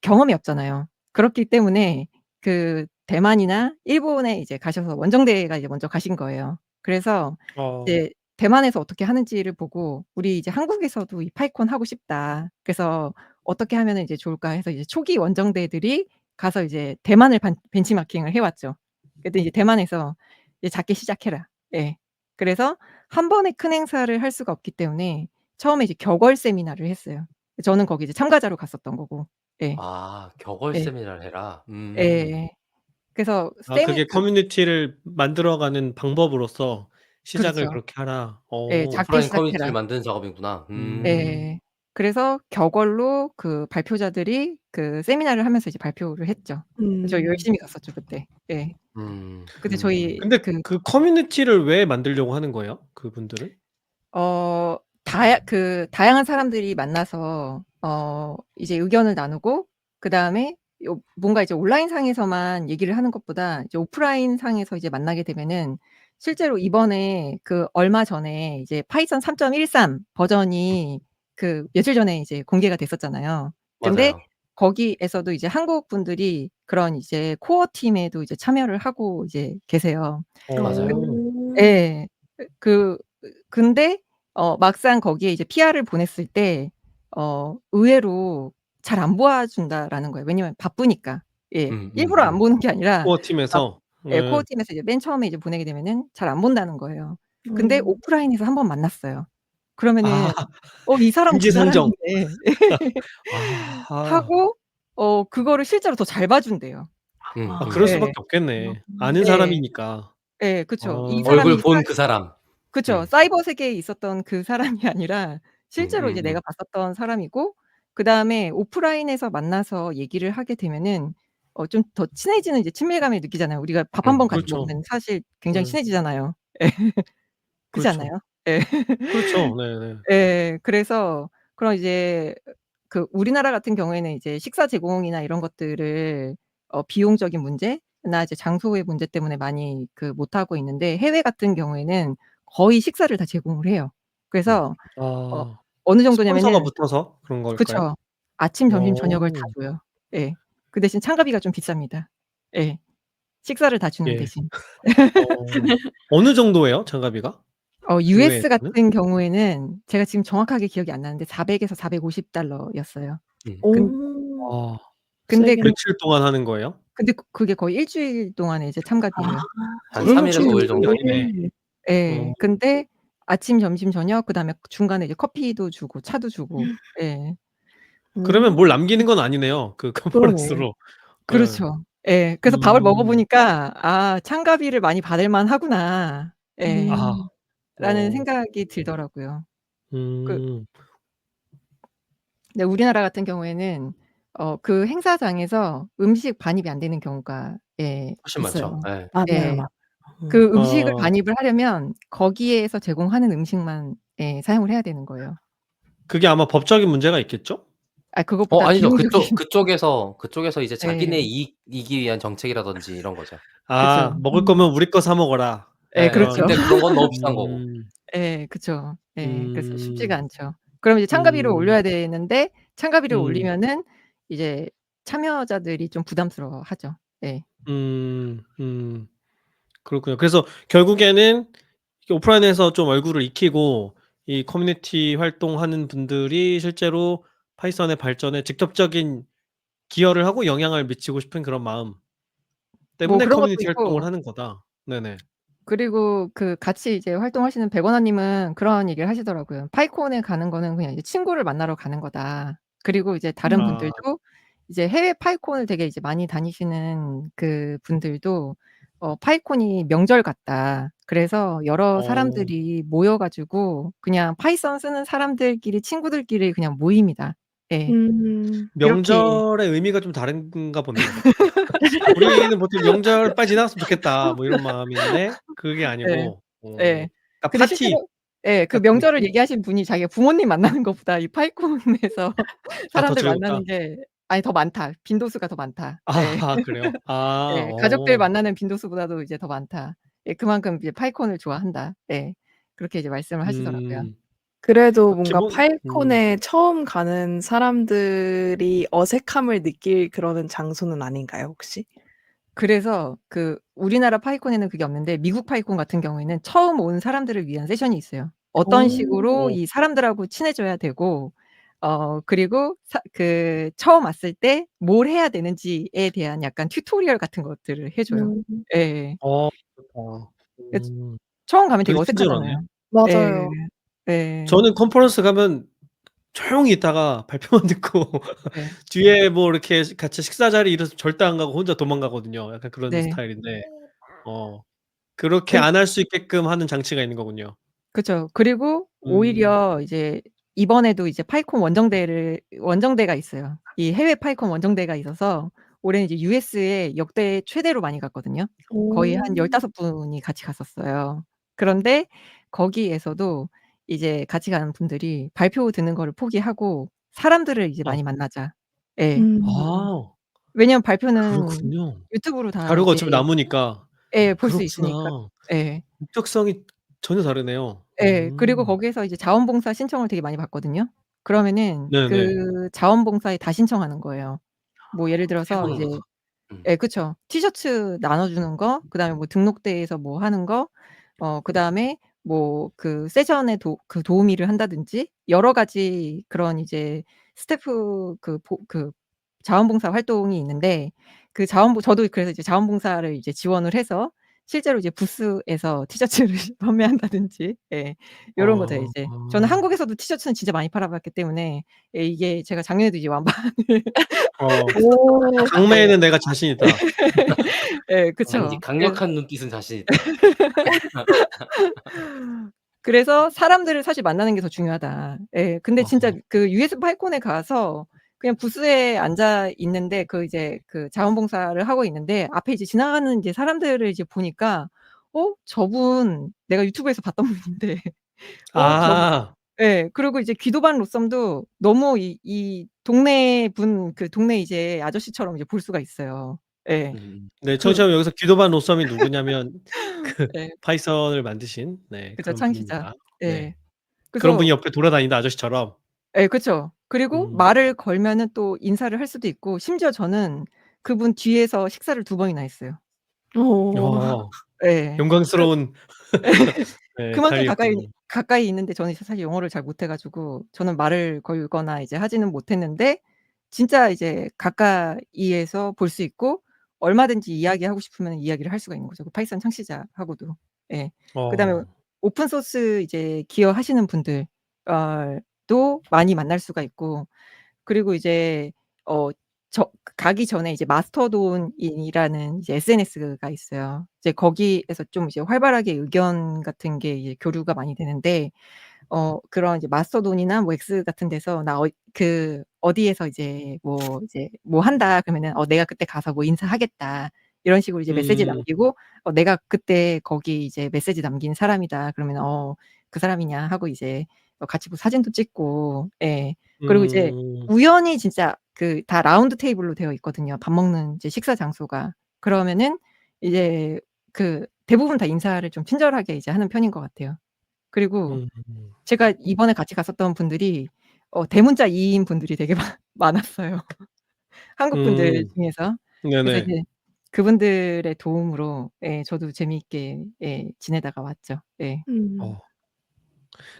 경험이 없잖아요. 그렇기 때문에 그 대만이나 일본에 이제 가셔서 원정대가 이제 먼저 가신 거예요. 그래서 어. 이제 대만에서 어떻게 하는지를 보고 '우리 이제 한국에서도 이 파이콘 하고 싶다. 그래서 어떻게 하면은 이제 좋을까?' 해서 이제 초기 원정대들이 가서 이제 대만을 벤치마킹을 해 왔죠. 그랬더니 이제 대만에서 "이제 작게 시작해라." 예. 그래서 한 번에 큰 행사를 할 수가 없기 때문에 처음에 이제 격월 세미나를 했어요. 저는 거기 이제 참가자로 갔었던 거고. 예. 아 격월 예. 세미나를 해라. 예. 그래서 그게 커뮤니티를 만들어가는 방법으로서 시작을 그렇죠. 그렇게 하라. 예. 작게 오프라인 커뮤니티를 시작해라. 만드는 작업이구나. 예. 그래서 격월로 그 발표자들이 그 세미나를 하면서 이제 발표를 했죠. 저 음. 열심히 갔었죠 그때. 예. 근데 저희 근데 그 그 커뮤니티를 왜 만들려고 하는 거예요? 그분들은? 다양한 사람들이 만나서 이제 의견을 나누고 그다음에 뭔가 이제 온라인 상에서만 얘기를 하는 것보다 이제 오프라인 상에서 이제 만나게 되면은 실제로 이번에 그 얼마 전에 이제 파이썬 3.13 버전이 그 며칠 전에 이제 공개가 됐었잖아요. 근데 맞아요. 거기에서도 이제 한국 분들이 그런 이제 코어 팀에도 이제 참여를 하고 이제 계세요. 그 맞아요. 어. 예. 그 근데 막상 거기에 이제 PR을 보냈을 때 의외로 잘 안 봐준다라는 거예요. 왜냐면 바쁘니까. 예. 일부러 안 보는 게 아니라 코어 막 팀에서? 코어 네. 팀에서 이제 맨 처음에 이제 보내게 되면은 잘 안 본다는 거예요. 근데 음. 오프라인에서 한번 만났어요. 그러면은 아. 이 사람 그 인지상정. 사람인데 아. 하고 그거를 실제로 더 잘 봐준대요. 그럴 아. 예. 수밖에 없겠네. 아는 예. 사람이니까. 예. 그쵸. 이 아. 얼굴 사람이 본 그 사람. 그쵸. 사이버 세계에 있었던 그 사람이 아니라 실제로 이제 음음음. 내가 봤었던 사람이고 그다음에 오프라인에서 만나서 얘기를 하게 되면은 좀 더 친해지는 이제 친밀감을 느끼잖아요. 우리가 밥 한 번 같이 그렇죠. 먹으면 사실 굉장히 네. 친해지잖아요. 예. 그렇지 그렇죠. 않아요? 예. 그렇죠. 네네. 예. 그래서 그런 이제 그 우리나라 같은 경우에는 이제 식사 제공이나 이런 것들을 비용적인 문제나 이제 장소의 문제 때문에 많이 그 못 하고 있는데 해외 같은 경우에는 거의 식사를 다 제공을 해요. 음. 그래서 어 아. 어느 스폰서가 정도냐면은 붙어서 그런 걸까요? 그쵸. 아침, 점심, 저녁을 다 어. 줘요. 예. 그 대신 참가비가 좀 비쌉니다. 예. 식사를 다 주는 예. 대신. 어느 정도예요? 장가비가? US 해외에서는? 같은 경우에는 제가 지금 정확하게 기억이 안 나는데 400 에서 $450 였어요. 근 오. 아. 근데 세긴 며칠 동안 하는 거예요? 그게 거의 1 주일 동안의 이제 아. 참가비예요. 한 3 그러면 일에서 5일 일주일이 정도? 아니네. 어. 예. 근데 아침, 점심, 저녁 그다음에 중간에 이제 커피도 주고 차도 주고 예. 그러면 뭘 음. 남기는 건 아니네요. 그 그러네. 컨퍼런스로. 예. 그렇죠. 예. 그래서 밥을 먹어 음. 보니까 '아 참가비를 많이 받을 만하구나.' 예. 아. 음. 라는 어. 생각이 들더라고요. 그 음. 근데 우리나라 같은 경우에는 그 행사장에서 음식 반입이 안 되는 경우가 훨씬 많죠. 있어요. 예. 맞아요, 예. 맞아요. 그 음식을 어. 반입을 하려면 거기에서 제공하는 음식만 사용을 해야 되는 거예요. 그게 아마 법적인 문제가 있겠죠? 그것보다 아니죠. 비용적인 그쪽에서 이제 자기네 예. 이익이기 위한 정책이라든지 이런 거죠. 그쵸. 먹을 거면 우리 거 사 먹어라. 예예. 그렇죠. 근데 그런 건 너무 비싼 거고. 그쵸. 그래서 쉽지가 음. 않죠. 그럼 이제 참가비를 음. 올려야 되는데 참가비를 음. 올리면은 이제 참여자들이 좀 부담스러워하죠. 예. 그렇군요. 그래서 결국에는 이게 오프라인에서 좀 얼굴을 익히고 이 커뮤니티 활동하는 분들이 실제로 파이썬의 발전에 직접적인 기여를 하고 영향을 미치고 싶은 그런 마음 뭐 때문에 그런 것도 커뮤니티 활동을 있고 하는 거다. 네네. 그리고 같이 이제 활동하시는 백원화 님은 그런 얘기를 하시더라고요. "파이콘에 가는 거는 그냥 이제 친구를 만나러 가는 거다." 그리고 이제 다른 아. 분들도 이제 해외 파이콘을 되게 이제 많이 다니시는 분들도 "파이콘이 명절 같다. 그래서 여러 어. 사람들이 모여 가지고 그냥 파이썬 쓰는 사람들끼리 친구들끼리 그냥 모임이다." 예. 음. 이렇게 명절의 의미가 좀 다른가 보네요. 우리는 보통 '명절 빨리 지나갔으면 좋겠다.' 뭐 이런 마음인데 그게 예. 아니고 예. 그러니까 근데 파티 실제로 그 같은 명절을 느낌? 얘기하신 분이 자기가 부모님 만나는 것보다 이 파이콘에서 더 사람들 즐겁다. 만나는 게 아니 더 많다. 빈도수가 더 많다. 예. 그래요? 가족들 만나는 빈도수보다도 이제 더 많다. 그만큼 이제 파이콘을 좋아한다. 그렇게 이제 말씀을 하시더라고요. 음. 그래도 뭔가 기본 파이콘에 처음 가는 사람들이 어색함을 느낄 그러는 장소는 아닌가요, 혹시? 그래서 우리나라 파이콘에는 그게 없는데 미국 파이콘 같은 경우에는 처음 온 사람들을 위한 세션이 있어요. 어떤 식으로 어. 이 사람들하고 친해져야 되고 그리고 처음 왔을 때 뭘 해야 되는지에 대한 약간 튜토리얼 같은 것들을 해 줘요. 음. 예. 좋다. 그 처음 가면 되게 되게 친절하네요. 어색하잖아요. 예. 맞아요. 예. 저는 컨퍼런스 가면 조용히 있다가 발표만 듣고 네. 뒤에 뭐 이렇게 같이 식사 자리 이래서 절대 안 가고 혼자 도망가거든요. 약간 그런 네. 스타일인데 그렇게 그 안 할 수 있게끔 하는 장치가 있는 거군요. 그쵸. 그리고 음. 오히려 이제 이번에도 이제 파이콘 원정대가 있어요. 이 해외 파이콘 원정대가 있어서 올해는 이제 US에 역대 최대로 많이 갔거든요. 거의 오. 한 15 분이 같이 갔었어요. 그런데 거기에서도 이제 같이 가는 분들이 발표 듣는 거를 포기하고 "사람들을 이제 어. 많이 만나자." 예. 음. 아 왜냐면 발표는 그렇군요. 유튜브로 다 자료가 이제 어차피 남으니까. 볼 수 있으니까. 그렇구나. 예. 목적성이 전혀 다르네요. 그리고 거기에서 이제 자원봉사 신청을 되게 많이 받거든요. 그러면은 네네. 그 자원봉사에 다 신청하는 거예요. 뭐 예를 해 들어서 보는 이제 거죠. 음. 그쵸. 티셔츠 나눠주는 거, 그다음에 뭐 등록대에서 뭐 하는 거, 그다음에 뭐 세션에 도우미를 한다든지 여러 가지 그런 이제 스태프 자원봉사 활동이 있는데 저도 그래서 이제 자원봉사를 이제 지원을 해서 실제로 이제 부스에서 티셔츠를 판매한다든지 요런 것들 어. 이제 저는 한국에서도 티셔츠는 진짜 많이 팔아봤기 때문에 이게 제가 작년에도 이제 완판을 오. 네. 강매에는 내가 자신 있다. 그쵸. 강력한 눈빛은 자신 있다. 그래서 사람들을 사실 만나는 게 더 중요하다. 근데 진짜 어허. US 파이콘에 가서 그냥 부스에 앉아 있는데 이제 자원봉사를 하고 있는데 앞에 이제 지나가는 이제 사람들을 이제 보니까 저분 내가 유튜브에서 봤던 분인데 저분 아. 그리고 이제 귀도반 로썸도 너무 이 동네 동네 이제 아저씨처럼 이제 볼 수가 있어요. 예. 네, 그 청취자분 여기서 귀도반 로썸이 누구냐면 그 예. 파이썬을 만드신 그쵸. 그런 창시자. 분입니다. 네. 예. 그런 분이 그래서 옆에 돌아다닌다 아저씨처럼. 그쵸. 그리고 음. 말을 걸면은 또 인사를 할 수도 있고 심지어 저는 그분 뒤에서 식사를 2 번이나 했어요. 어. 어. 예. 영광스러운 네, 그만큼 자리였군요. 가까이 있는데 저는 사실 영어를 잘 못해 가지고 저는 말을 걸거나 이제 하지는 못했는데 진짜 이제 가까이에서 볼 수 있고 얼마든지 이야기하고 싶으면 이야기를 할 수가 있는 거죠. 그 파이썬 창시자하고도. 예. 그다음에 어. 오픈 소스 이제 기여하시는 분들 도 많이 만날 수가 있고 그리고 이제 어 가기 전에 이제 마스터돈이라는 이제 SNS가 있어요. 이제 거기에서 좀 이제 활발하게 의견 같은 게 이제 교류가 많이 되는데 그런 이제 마스터돈이나 뭐 X 같은 데서 나 어디에서 이제 뭐 한다 그러면은 내가 그때 가서 뭐 인사하겠다. 이런 식으로 이제 메시지 음. 남기고 내가 그때 거기 이제 메시지 남긴 사람이다. 그러면 그 사람이냐 하고 이제 같이 뭐 사진도 찍고 예. 그리고 이제 음. 우연히 진짜 다 라운드 테이블로 되어 있거든요, 밥 먹는 이제 식사 장소가. 그러면은 이제 대부분 다 인사를 좀 친절하게 이제 하는 편인 것 같아요. 그리고 음. 제가 이번에 같이 갔었던 분들이 대문자 2 인 분들이 되게 많았어요. 한국 분들 음. 중에서. 그래서 네네. 이제 그분들의 도움으로 예 저도 재미있게 예 지내다가 왔죠. 예. 음. 어.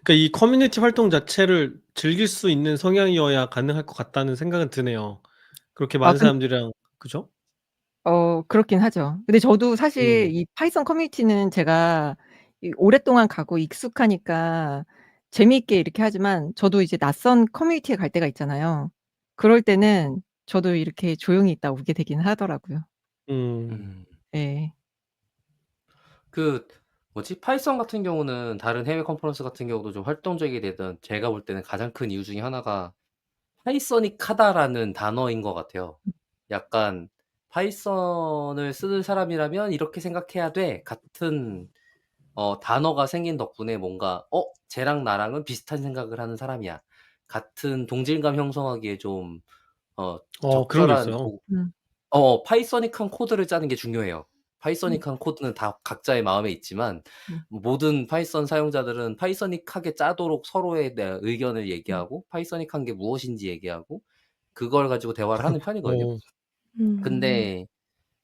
그러니까 이 커뮤니티 활동 자체를 즐길 수 있는 성향이어야 가능할 것 같다는 생각은 드네요. 그렇게 아 많은 사람들이랑 그죠? 그렇긴 하죠. 근데 저도 사실 음. 이 파이썬 커뮤니티는 제가 오랫동안 가고 익숙하니까 재미있게 이렇게 하지만 저도 이제 낯선 커뮤니티에 갈 때가 있잖아요. 그럴 때는 저도 이렇게 조용히 있다 오게 되긴 하더라고요. 음. 음. 예. 그 뭐지? 파이썬 같은 경우는 다른 해외 컨퍼런스 같은 경우도 좀 활동적이게 되던 제가 볼 때는 가장 큰 이유 중에 하나가 파이서닉하다라는 단어인 것 같아요. 약간 '파이썬을 쓰는 사람이라면 이렇게 생각해야 돼.' 같은 단어가 생긴 덕분에 뭔가 쟤랑 나랑은 비슷한 생각을 하는 사람이야.' 같은 동질감 형성하기에 좀 그런 게 적절한 있어요. 음. 파이서닉한 코드를 짜는 게 중요해요. 음. 파이서닉한 코드는 다 각자의 마음에 있지만 음. 모든 파이썬 사용자들은 파이서닉하게 짜도록 서로의 의견을 음. 얘기하고 파이서닉한 게 무엇인지 얘기하고 그걸 가지고 대화를 하는 편이거든요. 어. 음.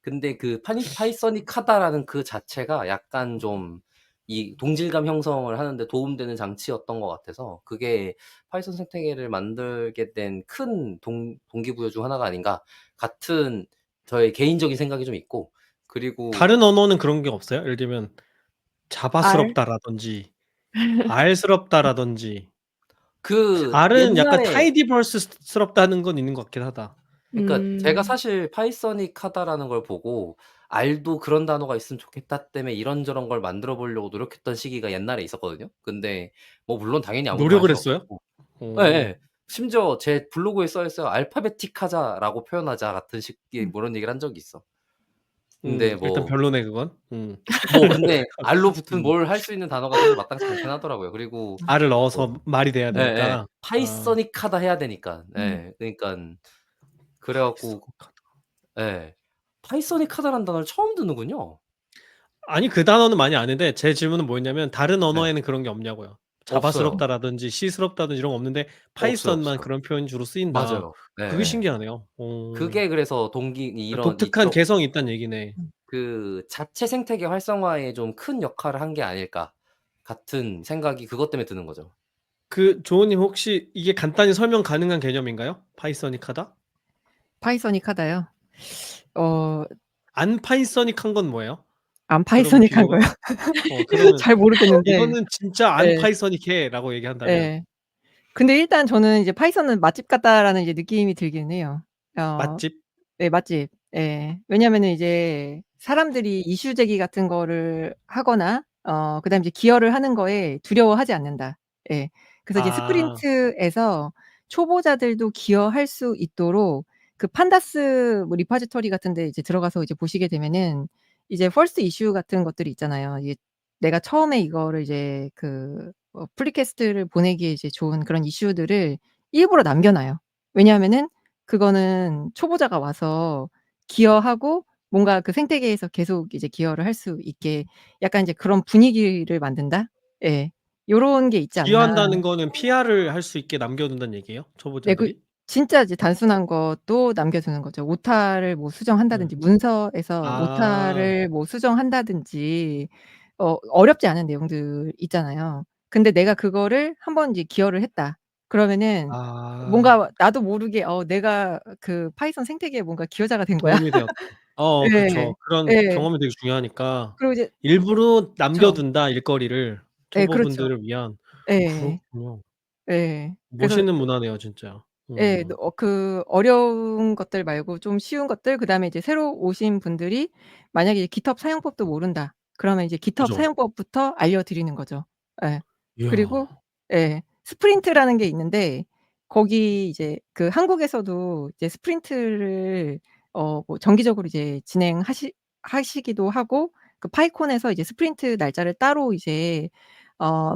근데 그 파이서닉하다라는 그 자체가 약간 좀 이 동질감 형성을 하는 데 도움되는 장치였던 것 같아서 그게 '파이썬 생태계를 만들게 된 큰 동기부여 중 하나가 아닌가.' 같은 저의 개인적인 생각이 좀 있고 그리고 다른 언어는 그런 게 없어요? 예를 들면 R? 자바스럽다라든지 R스럽다라든지 그 R은 약간 옛날에 타이디버스 스럽다는 건 있는 것 같긴 하다. 그러니까 제가 음. 사실 파이서닉하다라는 걸 보고 'R도 그런 단어가 있으면 좋겠다.' 때문에 이런저런 걸 만들어 보려고 노력했던 시기가 옛날에 있었거든요. 근데 뭐 물론 당연히 아무도 할 노력을 수 했어요? 없었고 어. 예예. 심지어 제 블로그에 써 있어요. "알파베틱하자."라고 표현하자 같은 식의 음. 뭐 이런 얘기를 한 적이 있어. 근데 일단 뭐 별로네 그건. 근데 R로 붙은 음. 뭘 할 수 있는 단어가 사실 마땅치 않긴 하더라고요. 그리고 R을 뭐 넣어서 말이 돼야 예예. 되니까. 아. 파이서닉하다 해야 되니까. 음. 예. 그러니깐 그래 갖고 파이서닉하다. 예. 파이서닉하다라는 단어를 처음 듣는군요. 아니 그 단어는 많이 아는데 제 질문은 뭐였냐면 다른 네. 언어에는 그런 게 없냐고요. 없어요. 자바스럽다라든지 C스럽다든지 이런 거 없는데 없어요, 파이썬만 없어요. 그런 표현이 주로 쓰인다. 맞아요. 그게 예예. 신기하네요. 그게 그래서 동기 그러니까 이런 독특한 이쪽 개성이 있다는 얘기네. 음. 그 '자체 생태계 활성화에 좀 큰 역할을 한 게 아닐까.' 같은 생각이 그것 때문에 드는 거죠. 조은 님 혹시 이게 간단히 설명 가능한 개념인가요? 파이서닉하다? 파이서닉하다요? 어 안 파이서닉한 건 뭐예요? 안 그러면 파이서닉한 비교가 거요? 그러면 잘 모르겠는데 "이거는 진짜 안 예. 파이서닉해."라고 얘기한다면 예. 근데 일단 저는 이제 '파이썬은 맛집 같다.'라는 이제 느낌이 들기는 해요. 어 맛집? 네 맛집. 예. 왜냐하면은 이제 사람들이 이슈 제기 같은 거를 하거나 그다음에 이제 기여를 하는 거에 두려워하지 않는다. 예. 그래서 이제 아. 스프린트에서 초보자들도 기여할 수 있도록 판다스 뭐 리포지토리 같은 데 이제 들어가서 이제 보시게 되면은 이제 퍼스트 이슈 같은 것들이 있잖아요. 이게 내가 처음에 이거를 이제 플리캐스트를 보내기에 이제 좋은 그런 이슈들을 일부러 남겨 놔요. 왜냐하면은 그거는 초보자가 와서 기여하고 뭔가 생태계에서 계속 이제 기여를 할 수 있게 약간 이제 그런 분위기를 만든다? 예. 요런 게 있지 않나. 기여한다는 거는 PR을 할 수 있게 남겨 둔다는 얘기예요? 네 초보자들이? 진짜 이제 단순한 것도 남겨 두는 거죠. 오타를 뭐 네. 수정한다든지 문서에서 아. 오타를 뭐 수정한다든지 어렵지 않은 내용들 있잖아요. 근데 내가 그거를 한번 이제 기여를 했다. 그러면은 아. 뭔가 나도 모르게 내가 파이썬 생태계에 뭔가 기여자가 된 거야. 도움이 되었다. 예. 그쵸. 그런 예. 경험이 되게 중요하니까 그리고 이제 일부러 남겨 그쵸. 둔다 일거리를 예 그렇죠. 초보분들을 위한. 예. 그렇군요. 예. 그래서 멋있는 문화네요 진짜. 예. 어려운 것들 말고 좀 쉬운 것들 그다음에 이제 새로 오신 분들이 만약에 이제 GitHub 사용법도 모른다. 그러면 이제 GitHub 그죠. 사용법부터 알려 드리는 거죠. 예. 이야. 그리고 예. 스프린트라는 게 있는데 거기 이제 그 한국에서도 이제 스프린트를 뭐 정기적으로 이제 하시기도 하고 그 파이콘에서 이제 스프린트 날짜를 따로 이제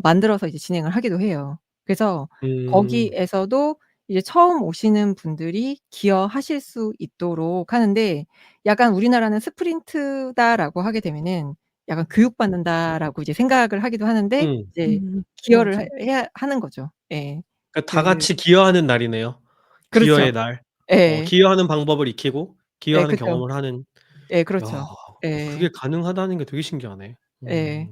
만들어서 이제 진행을 하기도 해요. 그래서 음. 거기에서도 이제 처음 오시는 분들이 기여하실 수 있도록 하는데 약간 우리나라는 '스프린트다.'라고 하게 되면은 약간 '교육받는다.'라고 이제 생각을 하기도 하는데 음. 이제 기여를 맞아요. 해야 하는 거죠. 예. 그러니까 다 그 같이 기여하는 날이네요. 그렇죠. 기여의 날. 예. 기여하는 방법을 익히고 예 기여하는 그쵸. 경험을 하는. 예 야, 그렇죠. 그게 예. 가능하다는 게 되게 신기하네. 예.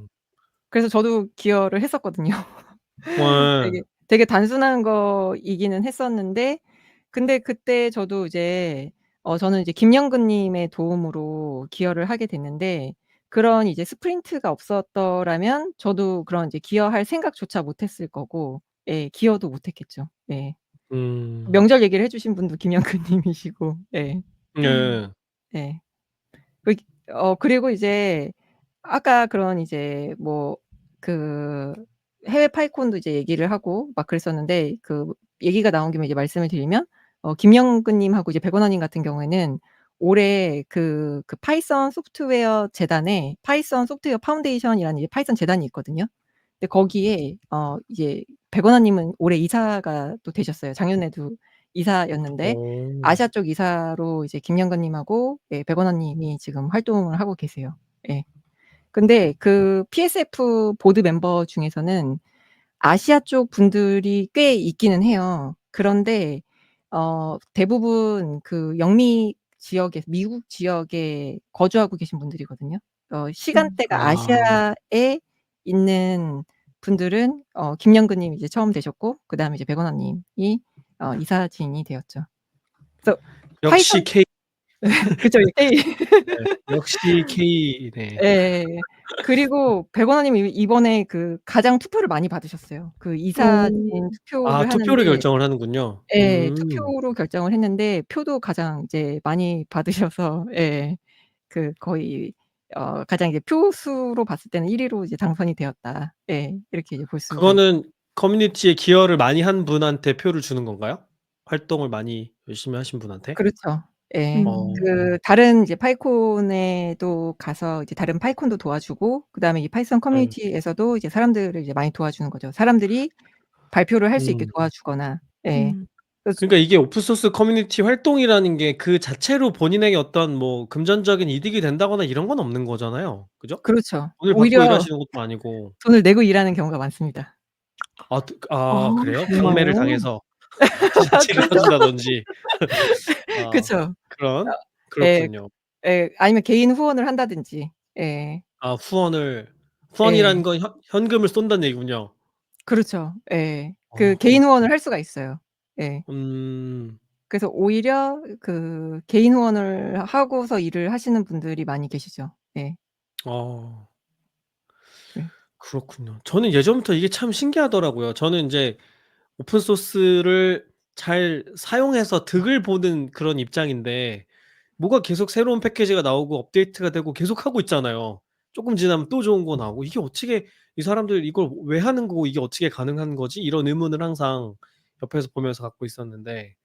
그래서 저도 기여를 했었거든요. 예. 되게 단순한 거이기는 했었는데 근데 그때 저도 이제 저는 이제 김영근 님의 도움으로 기여를 하게 됐는데 그런 이제 스프린트가 없었더라면 저도 그런 이제 기여할 생각조차 못 했을 거고 예 기여도 못 했겠죠. 예. 음. 명절 얘기를 해 주신 분도 김영근 님이시고 예. 예. 예. 그 그리고 이제 아까 그런 이제 뭐 그 해외 파이콘도 이제 얘기를 하고 막 그랬었는데 그 얘기가 나온 김에 이제 말씀을 드리면 김영근 님하고 이제 백원환 님 같은 경우에는 올해 그 파이썬 소프트웨어 재단에 파이썬 소프트웨어 파운데이션이라는 이제 파이썬 재단이 있거든요. 근데 거기에 이제 백원환 님은 올해 이사가 또 되셨어요. 작년에도 이사였는데 어. 아시아 쪽 이사로 이제 김영건 님하고 예 백원환 님이 지금 활동을 하고 계세요. 예. 근데 그 PSF 보드 멤버 중에서는 아시아 쪽 분들이 꽤 있기는 해요. 그런데 대부분 그 영미 지역에 미국 지역에 거주하고 계신 분들이거든요. 시간대가 아. 아시아에 있는 분들은 김영근 님이 이제 처음 되셨고 그다음에 이제 백원환 님이 이사진이 되었죠. 그래서 파이썬 역시 K. 그죠. K 네. 역시 K네. 예. 그리고 백원환 님이 이번에 그 가장 투표를 많이 받으셨어요. 그 이사진 오. 아, 투표를 투표를 하는데 결정을 하는군요. 예. 투표로 결정을 했는데 표도 가장 이제 많이 받으셔서 예. 그 거의 가장 이제 표수로 봤을 때는 1 위로 이제 당선이 되었다. 예. 이렇게 이제 볼 수가 있 그거는 커뮤니티에 기여를 많이 한 분한테 표를 주는 건가요? 활동을 많이 열심히 하신 분한테? 그렇죠. 예. 음. 그 다른 이제 파이콘에도 가서 이제 다른 파이콘도 도와주고 그다음에 이 파이썬 예. 커뮤니티에서도 이제 사람들을 이제 많이 도와주는 거죠. 사람들이 발표를 할 수 있게 음. 도와주거나 예. 음. 그래서 그러니까 이게 오픈 소스 커뮤니티 활동이라는 게 그 자체로 본인에게 어떤 뭐 금전적인 이득이 된다거나 이런 건 없는 거잖아요. 그죠? 그렇죠. 돈을 받고 오히려 일하시는 것도 아니고. 돈을 내고 일하는 경우가 많습니다. 아 그래요? 강매를 정말요? 당해서 티셔츠를 사 그렇죠. 준다든지. 아, 그쵸. 그런? 예. 그렇군요. 예. 아니면 개인 후원을 한다든지. 예. 아, 예. 후원이라는 건 현금을 쏜다는 얘기군요. 그렇죠. 예. 그 개인 그렇군요. 후원을 할 수가 있어요. 예. 음. 그래서 오히려 그 개인 후원을 하고서 일을 하시는 분들이 많이 계시죠. 예. 어. 네. 그렇군요. 저는 예전부터 이게 참 신기하더라고요. 저는 인제 오픈 소스를 잘 사용해서 득을 보는 그런 입장인데 뭐가 계속 새로운 패키지가 나오고 업데이트가 되고 계속하고 있잖아요. 쪼끔 지나면 또 좋은 거 나오고 '이게 어떻게 이 사람들 이걸 왜 하는 거고 이게 어떻게 가능한 거지?' 이런 의문을 항상 옆에서 보면서 갖고 있었는데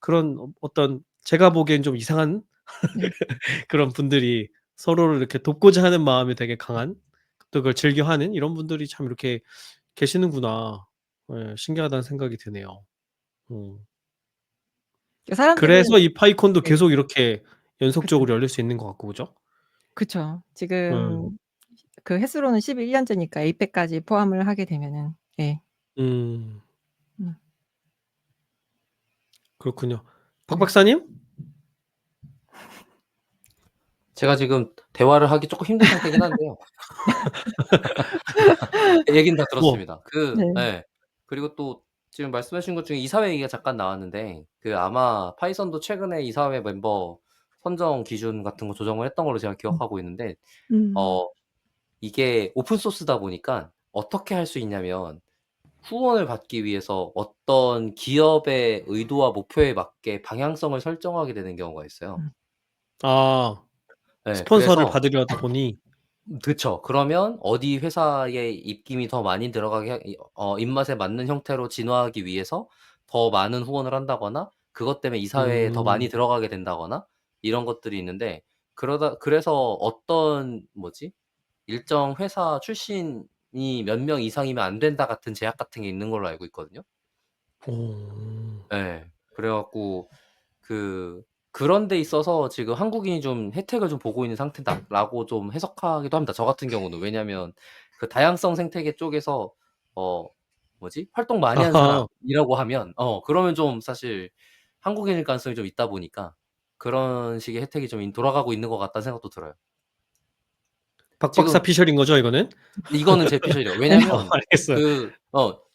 그런 어떤 제가 보기엔 좀 이상한 네. 그런 분들이 서로를 이렇게 돕고자 하는 마음이 되게 강한 또 그걸 즐겨하는 이런 분들이 참 이렇게 계시는구나. 예, 신기하다는 생각이 드네요. 음. 그 사람들은 그래서 이 파이콘도 네. 계속 이렇게 그쵸. 연속적으로 열릴 수 있는 것 같고 그죠? 그쵸. 예. 지금 그 횟수로는 11 년째니까 에이펙까지 포함을 하게 되면은 예. 음. 음. 그렇군요. 박 네. 박사님? 제가 지금 대화를 하기 쪼끔 힘든 상태긴 한데요. 얘기는 다 뭐 들었습니다. 네. 예. 그리고 또 지금 말씀하신 것 중에 이사회 얘기가 잠깐 나왔는데 아마 파이썬도 최근에 이사회 멤버 선정 기준 같은 거 조정을 했던 걸로 제가 음. 기억하고 있는데 음. 어 이게 오픈 소스다 보니까 어떻게 할 수 있냐면 후원을 받기 위해서 어떤 기업의 의도와 목표에 맞게 방향성을 설정하게 되는 경우가 있어요. 음. 아, 예. 스폰서를 그래서 받으려다 보니. 그쵸. 그러면 어디 회사에 입김이 더 많이 들어가게 입맛에 맞는 형태로 진화하기 위해서 더 많은 후원을 한다거나 그것 때문에 이사회에 더 많이 들어가게 된다거나 이런 것들이 있는데 그래서 어떤 뭐지? 일정 회사 출신이 몇 명 이상이면 안 된다 같은 제약 같은 게 있는 걸로 알고 있거든요. 오. 예. 그래 갖고 그런 데 있어서 지금 '한국인이 좀 혜택을 좀 보고 있는 상태다.'라고 좀 해석하기도 합니다. 저 같은 경우는. 왜냐면 그 다양성 생태계 쪽에서 어 뭐지? 활동 많이 하는 아하. 사람이라고 하면 그러면 좀 사실 한국인일 가능성이 좀 있다 보니까 그런 식의 혜택이 좀 돌아가고 있는 것 같다는 생각도 들어요. 박 박사 지금 피셜인 거죠, 이거는? 이거는 제 피셜이에요. 네. 왜냐면 알겠어요.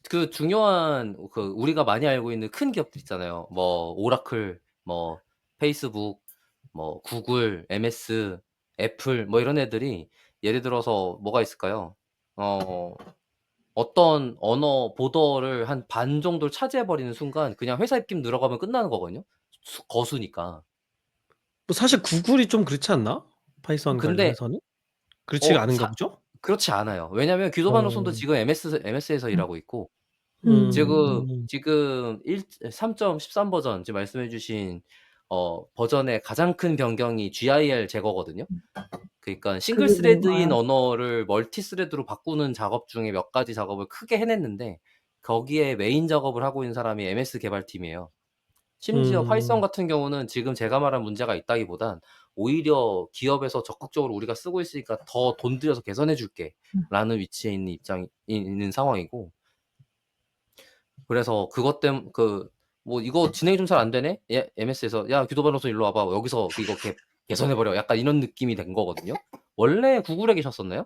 그 중요한 우리가 많이 알고 있는 큰 기업들 있잖아요. 뭐 오라클, 뭐 페이스북, 뭐 구글, MS, 애플 뭐 이런 애들이 예를 들어서 뭐가 있을까요? 어떤 언어 보더를 한 반 정도를 차지해 버리는 순간 그냥 회사 입김 들어가면 끝나는 거거든요. 거수니까. 뭐 사실 구글이 좀 그렇지 않나? 파이썬 근데 관련해서는? 그렇지가 않은가 사 보죠? 그렇지 않아요. 왜냐면 규도반 로손도 어. 지금 MS에서 음. 일하고 있고 지금 음. 3.13 버전 지금 말씀해 주신 버전의 가장 큰 변경이 GIL 제거거든요. 그러니까 싱글 그게 스레드인 뭐야? 언어를 멀티 스레드로 바꾸는 작업 중에 몇 가지 작업을 크게 해냈는데 거기에 메인 작업을 하고 있는 사람이 MS 개발팀이에요. 심지어 파이썬 음. 같은 경우는 지금 제가 말한 문제가 있다기보단 오히려 기업에서 적극적으로 우리가 쓰고 있으니까 더 돈 들여서 개선해 음. 줄게라는 위치에 있는 상황이고 그래서 그것 뭐 "이거 진행이 좀 잘 안 되네?" MS에서 "야 규도 변호사 일로 와봐. 여기서 이거 개선해 버려." 약간 이런 느낌이 된 거거든요. 원래 구글에 계셨었나요?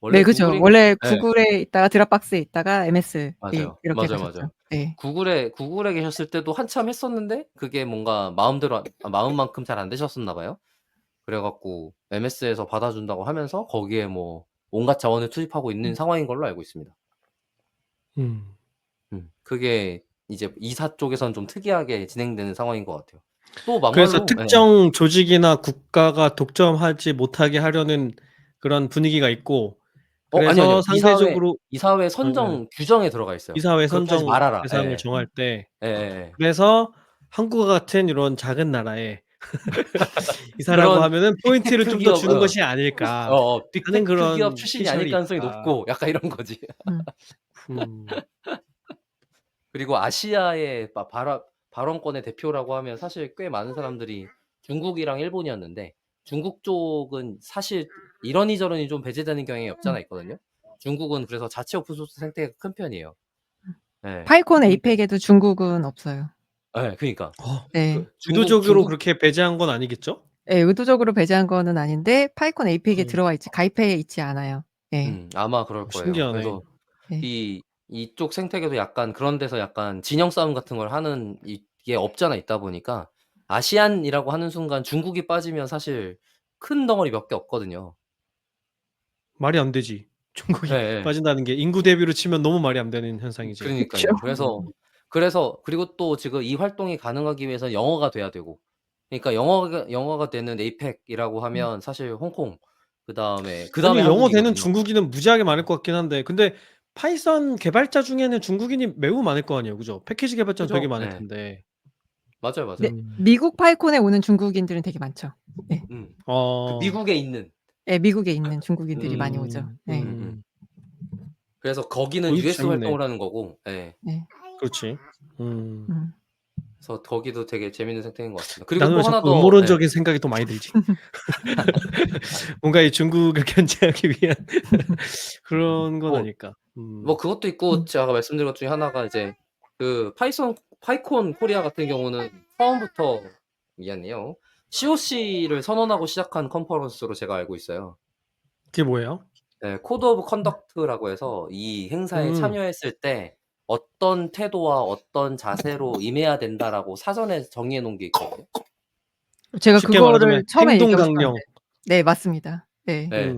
원래 네 그죠. 구글에 원래 예. 구글에 있다가 드랍박스에 있다가 MS 맞아요. 이렇게 맞아요, 가셨죠. 맞아요. 네. 구글에 계셨을 때도 한참 했었는데 그게 뭔가 마음만큼 잘 안 되셨었나 봐요. 그래 갖고 MS에서 받아준다고 하면서 거기에 뭐 온갖 자원을 투입하고 있는 상황인 걸로 알고 있습니다. 음. 그게 이제 이사 쪽에서는 좀 특이하게 진행되는 상황인 것 같아요. 또 그래서 막말로 예. 특정 조직이나 국가가 독점하지 못하게 하려는 그런 분위기가 있고 아니요, 그래서 아니요. 상대적으로 이사회 예. 선정 규정에 들어가 있어요. 이사회 "그렇게 하지 선정 말아라." 대상을 예. 정할 때 예예예. 그래서 한국과 같은 이런 작은 나라에 이사라고 그런 하면은 '포인트를 빅테크 좀 더 기업 주는 것이 아닐까.' 하는 빅테크 기업 그런 출신이 아닐 피셜이 가능성이 있다. 높고 약간 이런 거지. 음. 음. 그리고 아시아의 발언권의 대표라고 하면 사실 꽤 많은 사람들이 중국이랑 일본이었는데 중국 쪽은 사실 이러니 저러니 좀 배제되는 경향이 없지 않아 있거든요. 중국은 그래서 자체 오픈 소스 생태계가 큰 편이에요. 예. 파이콘 근데 에이펙에도 중국은 없어요. 그니까. 네. 의도적으로 중국 그렇게 배제한 건 아니겠죠? 예. 의도적으로 배제한 거는 아닌데 파이콘 에이펙에 음. 들어와 있지 가입해 있지 않아요. 예. 아마 그럴 거예요. 신기하네. 그래서 네. 이쪽 생태계도 약간 그런 데서 약간 진영 싸움 같은 걸 하는 이게 없지 않아 있다 보니까 아시안이라고 하는 순간 중국이 빠지면 사실 큰 덩어리 몇 개 없거든요. 말이 안 되지. 중국이 예예. 빠진다는 게 인구 대비로 치면 너무 말이 안 되는 현상이지. 그쵸. 그러니깐요. 그래서 그리고 또 지금 이 활동이 가능하기 위해서 영어가 돼야 되고 그러니까 영어가 되는 에이펙이라고 하면 사실 홍콩 그다음에 아니 영어 되는 한국이거든요. 중국인은 무지하게 많을 것 같긴 한데 근데 파이썬 개발자 중에는 중국인이 매우 많을 거 아니에요. 그죠? 패키지 개발자도 되게 그죠? 많을 예. 텐데. 맞아요, 네. 맞아요. 미국 파이콘에 오는 중국인들은 되게 많죠. 네. 어. 미국에 있는 예. 미국에 있는 중국인들이 많이 오죠. 음. 네. 그래서 거기는 이것도 US 재밌네. 활동을 하는 거고 네. 그렇지. 음. 그래서 거기도 되게 재밌는 생태계인 것 같습니다. 그리고 나는 또 왜 하나 자꾸 더 음모론적인 생각이 더 많이 들지? 뭔가 이 중국을 견제하기 위한 그런 건 뭐 아닐까. 그것도 있고 제가 말씀드린 것 중에 하나가 이제 파이콘 코리아 같은 경우는 처음부터 미안해요. COC를 선언하고 시작한 컨퍼런스로 제가 알고 있어요. 그게 뭐예요? 네. 코드 오브 컨덕트라고 해서 이 행사에 음. 참여했을 때 어떤 태도와 어떤 자세로 임해야 된다라고 사전에 정의해 놓은 게 있거든요. 제가 쉽게 말하자면 그거를 처음에 행동 얘기하고 강령. 싶었는데. 네. 맞습니다. 네. 네.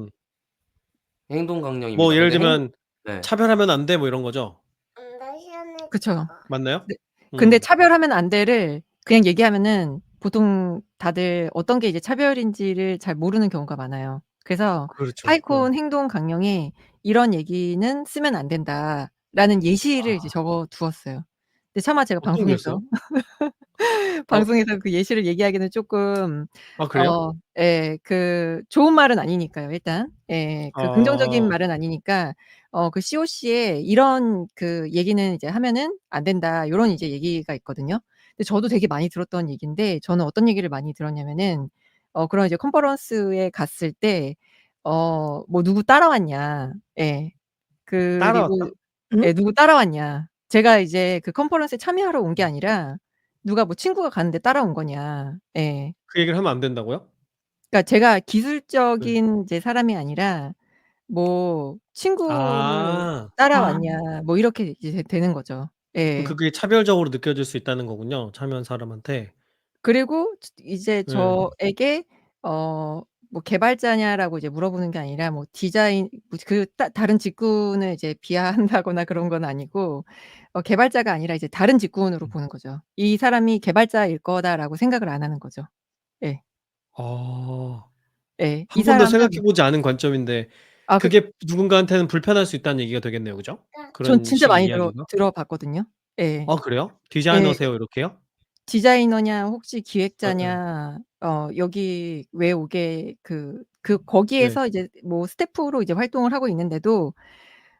행동 뭐 강령입니다. 예를 근데 들면 네. "차별하면 안 돼." 뭐 이런 거죠? 그쵸. 맞나요? 네. 근데 음. 차별하면 안 돼를 그냥 얘기하면은 보통 다들 어떤 게 이제 차별인지를 잘 모르는 경우가 많아요. 그래서 그렇죠. 파이콘 행동 강령에 "이런 얘기는 쓰면 안 된다."라는 예시를 이제 아. 적어 두었어요. 근데 차마 제가 어떤 방송에서 게였어요? 어 방송에서 그 예시를 얘기하기는 쪼끔 아 그래요? 예 그 좋은 말은 아니니까요 일단. 예 그 긍정적인 아. 말은 아니니까 그 COC에 "이런 그 얘기는 이제 하면은 안 된다." 요런 이제 얘기가 있거든요. 근데 저도 되게 많이 들었던 얘기인데 저는 어떤 얘기를 많이 들었냐면은 그런 이제 컨퍼런스에 갔을 때 뭐 "누구 따라왔냐." 예. 그리고 따라왔다? 응? 예 "누구 따라왔냐." 제가 이제 그 컨퍼런스에 참여하러 온 게 아니라 누가 뭐 친구가 가는데 따라온 거냐. 예. 그 얘기를 하면 안 된다고요? 그러니까 제가 네. 기술적인 이제 사람이 아니라 뭐 "친구를 아. 아. 따라왔냐." 뭐 이렇게 이제 되는 거죠. 그럼 예. 그게 차별적으로 느껴질 수 있다는 거군요, 참여한 사람한테. 그리고 이제 네. 저에게 뭐 "개발자냐?"라고 이제 물어보는 게 아니라 뭐 디자인 뭐 그 다른 직군을 이제 비하한다거나 그런 건 아니고 개발자가 아니라 이제 다른 직군으로 보는 거죠. '이 사람이 개발자일 거다.'라고 생각을 안 하는 거죠. 예. 아. 예. 이 한 번도 사람은 생각해 보지 않은 관점인데 아 그 그게 누군가한테는 불편할 수 있다는 얘기가 되겠네요. 그죠? 전 그런 진짜 식의 많이 이야기가. 들어봤거든요. 예. 아 그래요? 예. 디자이너세요 이렇게요? 디자이너냐 혹시 예예. 기획자냐 여기 왜 오게 네. 거기에서 이제 뭐 스태프로 이제 활동을 하고 있는데도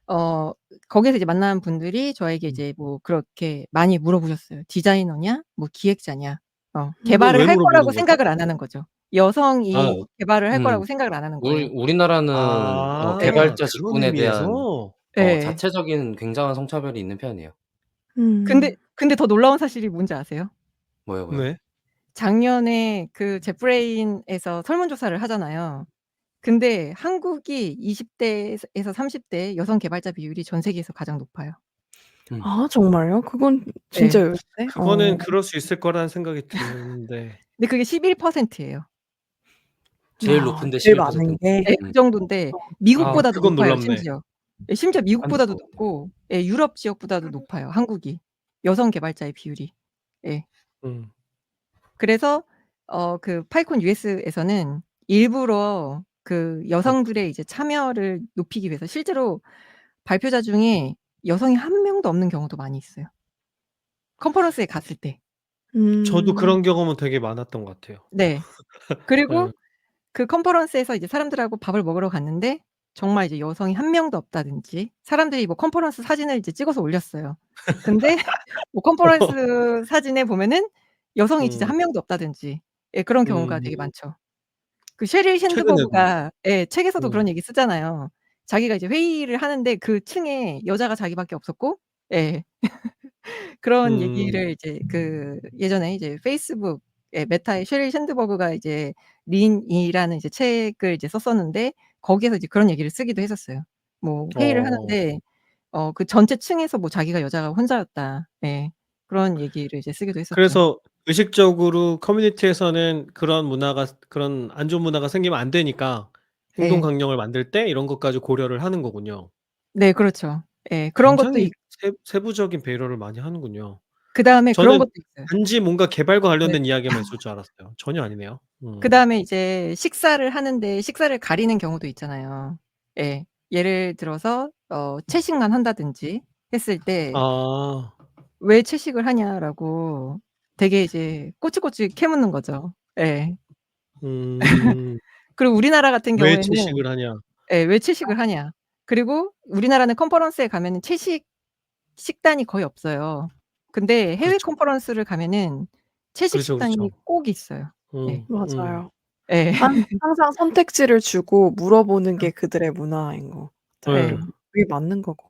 어 거기에서 이제 만난 분들이 저에게 음. 이제 뭐 그렇게 많이 물어보셨어요. "디자이너냐? 뭐 기획자냐?" 그건 개발을 왜 할 거라고 물어보는 거죠? 생각을 안 하는 거죠. 아 여성이 개발을 할 음. 거라고 생각을 안 하는 우리 거예요. 우리나라는 예. 개발자 그런 직군에 대한 의미에서? 예. 자체적인 굉장한 성차별이 있는 편이에요. 음. 근데 더 놀라운 사실이 뭔지 아세요? 뭐요, 뭐요? 네. 작년에 그 jet브레인에서 설문조사를 하잖아요. 근데 한국이 20 대에서 30대 여성 개발자 비율이 전 세계에서 가장 높아요. 음. 아 정말요? 그건 진짜 예. 열세? 그거는 그럴 수 있을 거라는 생각이 드는데 근데 그게 11% 예요. 제일 높은데 제일 많은 11%. 게. 예 그 정도인데 어. 아 미국보다도 그건 높아요 놀랍네. 심지어. 예 심지어 미국보다도 한국 높고 예 유럽 지역보다도 높아요 한국이. 여성 개발자의 비율이. 예. 음. 그래서 그 파이콘 US에서는 일부러 그 네. 여성들의 이제 참여를 높이기 위해서 실제로 발표자 중에 여성이 한 명도 없는 경우도 많이 있어요. 컨퍼런스에 갔을 때. 저도 음. 그런 경험은 되게 많았던 것 같아요. 네. 그리고 예. 그 컨퍼런스에서 이제 사람들하고 밥을 먹으러 갔는데 정말 이제 여성이 한 명도 없다든지 사람들이 뭐 컨퍼런스 사진을 이제 찍어서 올렸어요. 근데 뭐 컨퍼런스 사진에 보면은 여성이 진짜 음. 한 명도 없다든지 예 그런 경우가 음. 되게 많죠. 그 셰릴 최근에도. 샌드버그가 예 책에서도 음. 그런 얘기 쓰잖아요. 자기가 이제 회의를 하는데 그 층에 여자가 자기밖에 없었고 예. 그런 음. 얘기를 이제 그 예전에 이제 페이스북의 메타의 셰릴 샌드버그가 이제 린이라는 이제 책을 이제 썼었는데 거기에서 이제 그런 얘기를 쓰기도 했었어요. 뭐 회의를 어. 하는데 그 전체 층에서 뭐 자기가 여자가 혼자였다. 예. 그런 얘기를 이제 쓰기도 했었죠. 그래서 의식적으로 커뮤니티에서는 그런 안 좋은 문화가 생기면 안 되니까 행동 예. 강령을 만들 때 이런 것까지 고려를 하는 거군요. 네 그렇죠. 예. 그런 것도 굉장히 있 세부적인 배려를 많이 하는군요. 그다음에 그런 저는 것도 있어요. 단지 뭔가 개발과 네. 관련된 이야기만 있을 줄 알았어요. 전혀 아니네요. 그다음에 이제 식사를 하는데 식사를 가리는 경우도 있잖아요. 예. 예를 들어서 채식만 한다든지 했을 때 아. "왜 채식을 하냐?"라고 되게 이제 꼬치꼬치 캐묻는 거죠. 예. 음. 그리고 우리나라 같은 왜 경우에는 채식을 하냐. 예 "왜 채식을 하냐?" 그리고 우리나라는 컨퍼런스에 가면은 채식 식단이 거의 없어요. 근데 해외 그렇죠. 컨퍼런스를 가면은 채식 그렇죠, 식단이 그렇죠. 꼭 있어요. 예. 맞아요. 예. 항상 선택지를 주고 물어보는 게 그들의 문화인 것 같아요. 예. 예. 그게 맞는 거고.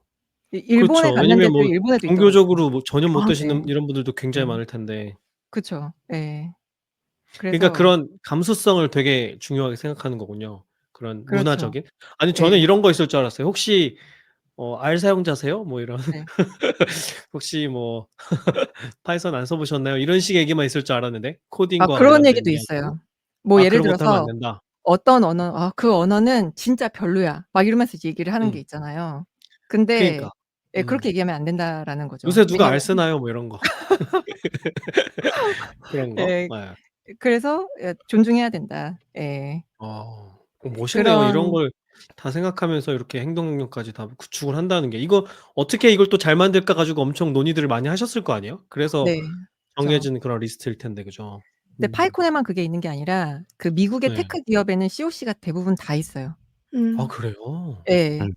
일본에 그렇죠. 왜냐면 갔는데도 뭐 일본에도 있더라고요. 종교적으로 뭐 전혀 못 네. 드시는 이런 분들도 굉장히 네. 많을 텐데. 그쵸. 예. 그러니까 그래서 그런 감수성을 되게 중요하게 생각하는 거군요. 그런 그렇죠. 문화적인. 아니 저는 예. 이런 거 있을 줄 알았어요. "혹시 R 사용자세요?" 뭐 이런. 네. "혹시 뭐 파이썬 안 써 보셨나요?" 이런 식의 얘기만 있을 줄 알았는데 아 코딩과 그런 관련된 얘기도 이야기로. 있어요. 뭐 아 예를 그런 것도 하면 안 들어서 된다. 어떤 언어 "그 언어는 진짜 별로야." 막 이러면서 이제 얘기를 하는 게 음. 있잖아요. 근데 그니까. 예 그렇게 음. 얘기하면 안 된다라는 거죠. "요새 누가 R 왜냐면 쓰나요?" 뭐 이런 거. 그런 거. 예 예. 그래서 존중해야 된다. 예. 어. 멋있네요. 이런 그런 걸 다 생각하면서 이렇게 행동 능력까지 다 구축을 한다는 게. 이거 어떻게 이걸 또 잘 만들까 가지고 엄청 논의들을 많이 하셨을 거 아니에요? 그래서 네. 그죠. 정해진 그런 리스트일 텐데 그죠? 근데 파이콘에만 그게 있는 게 아니라 그 미국의 네. 테크 기업에는 COC가 대부분 다 있어요. 아 음. 그래요? 예. 음.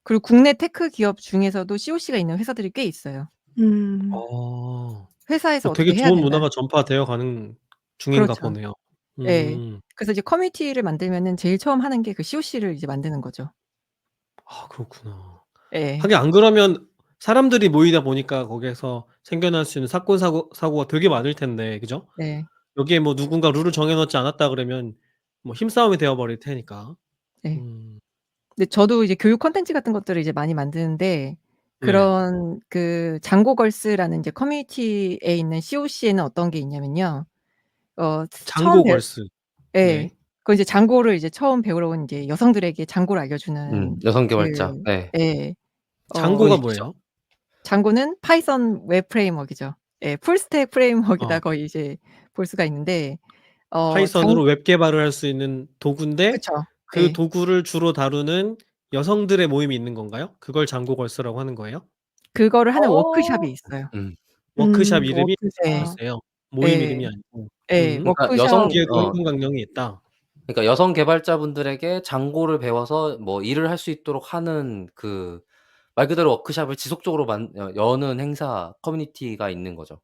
그리고 국내 테크 기업 중에서도 COC가 있는 회사들이 꽤 있어요. 음. 아. 회사에서 되게 어떻게 해야 좋은 된다. 문화가 전파되어 가는 중인가 그렇죠. 보네요. 예. 음. 그래서 이제 커뮤니티를 만들면은 제일 처음 하는 게 그 COC를 이제 만드는 거죠. 아 그렇구나. 예. 하긴 안 그러면 사람들이 모이다 보니까 거기에서 생겨날 수 있는 사건 사고가 되게 많을 텐데 그죠? 네. 여기에 뭐 누군가 룰을 정해 놓지 않았다 그러면 뭐 힘싸움이 되어 버릴 테니까. 네. 음. 근데 저도 이제 교육 콘텐츠 같은 것들을 이제 많이 만드는데 네. 그런 그 장고걸스라는 이제 커뮤니티에 있는 COC에는 어떤 게 있냐면요. 처음 장고 배 걸스. 예. 네. 그 이제 장고를 이제 처음 배우러 온 이제 여성들에게 장고를 알려주는 여성 그 개발자. 네. 예. 장고가 커뮤니티죠. 뭐예요? 장고는 파이썬 웹 프레임워크이죠. 예. 풀스택 프레임워크이다 어. 거의 이제 볼 수가 있는데 장 파이썬으로 웹 개발을 할 수 있는 도구인데 그쵸. 그 예. 도구를 주로 다루는 여성들의 모임이 있는 건가요? 그걸 장고 걸스라고 하는 거예요? 그거를 하는 워크숍이 어. 있어요. 음. 워크샵 이름이 예. 워크샵. 걸스예요. 모임 이름이 예. 아니고. 예. 그러니까 워크숍 여성 거기에도 행동 강령이 있다. 그러니까 여성 개발자분들에게 장고를 배워서 뭐 일을 할 수 있도록 하는 그 말 그대로 워크숍을 지속적으로 여는 행사 커뮤니티가 있는 거죠.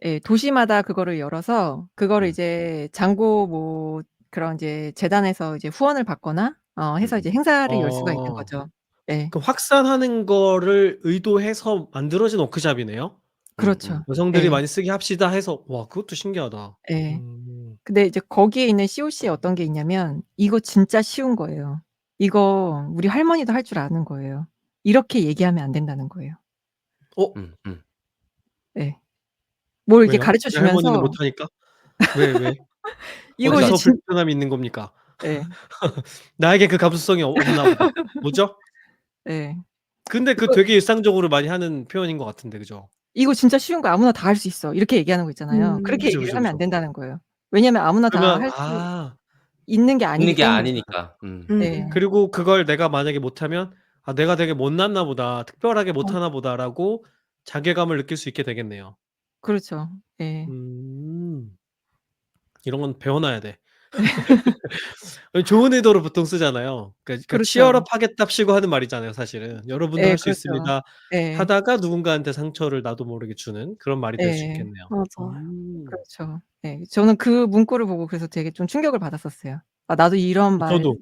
예. 도시마다 그거를 열어서 그거를 음. 이제 장고 뭐 그런 이제 재단에서 이제 후원을 받거나 해서 이제 행사를 열 수가 있는 어. 거죠. 예. 그 확산하는 거를 의도해서 만들어진 워크샵이네요. 그렇죠. 여성들이 예. 많이 쓰게 합시다 해서 와 그것도 신기하다. 예. 음. 근데 이제 거기에 있는 COC에 어떤 게 있냐면 이거 진짜 쉬운 거예요. 이거 우리 할머니도 할 줄 아는 거예요. 이렇게 얘기하면 안 된다는 거예요. 어 음. 예. 뭘 이렇게 왜요? 가르쳐 우리 할머니는 주면서 못하니까? 왜? 이거 이제 어디서 진 불편함이 있는 겁니까? 예. 나에게 그 감수성이 없나 보다. 뭐죠? 예. 근데 그 이거 되게 일상적으로 많이 하는 표현인 것 같은데 그죠? "이거 진짜 쉬운 거 아무나 다 할 수 있어." 이렇게 얘기하는 거 있잖아요. 그렇게 그죠, 얘기를 그죠, 하면 안 그죠. 된다는 거예요. 왜냐면 아무나 다 그러면 할 수 있는 게 있는 아니기 게 때문이죠. 아니니까. 예. 그리고 그걸 내가 만약에 못하면 '아 내가 되게 못났나 보다. 특별하게 어 못하나 보다.'라고 자괴감을 느낄 수 있게 되겠네요. 그렇죠. 예. 음. 이런 건 배워 놔야 돼. 좋은 의도로 보통 쓰잖아요. 그러니까 그렇죠. "치얼업 하겠답시고." 하는 말이잖아요 사실은. "여러분도 예 할 수 그렇죠. 있습니다." 예. 하다가 누군가한테 상처를 나도 모르게 주는 그런 말이 될 수 예. 있겠네요. 맞아요. 음. 그렇죠. 예. 저는 그 문구를 보고 그래서 되게 좀 충격을 받았었어요. 아 나도 이런 말 저도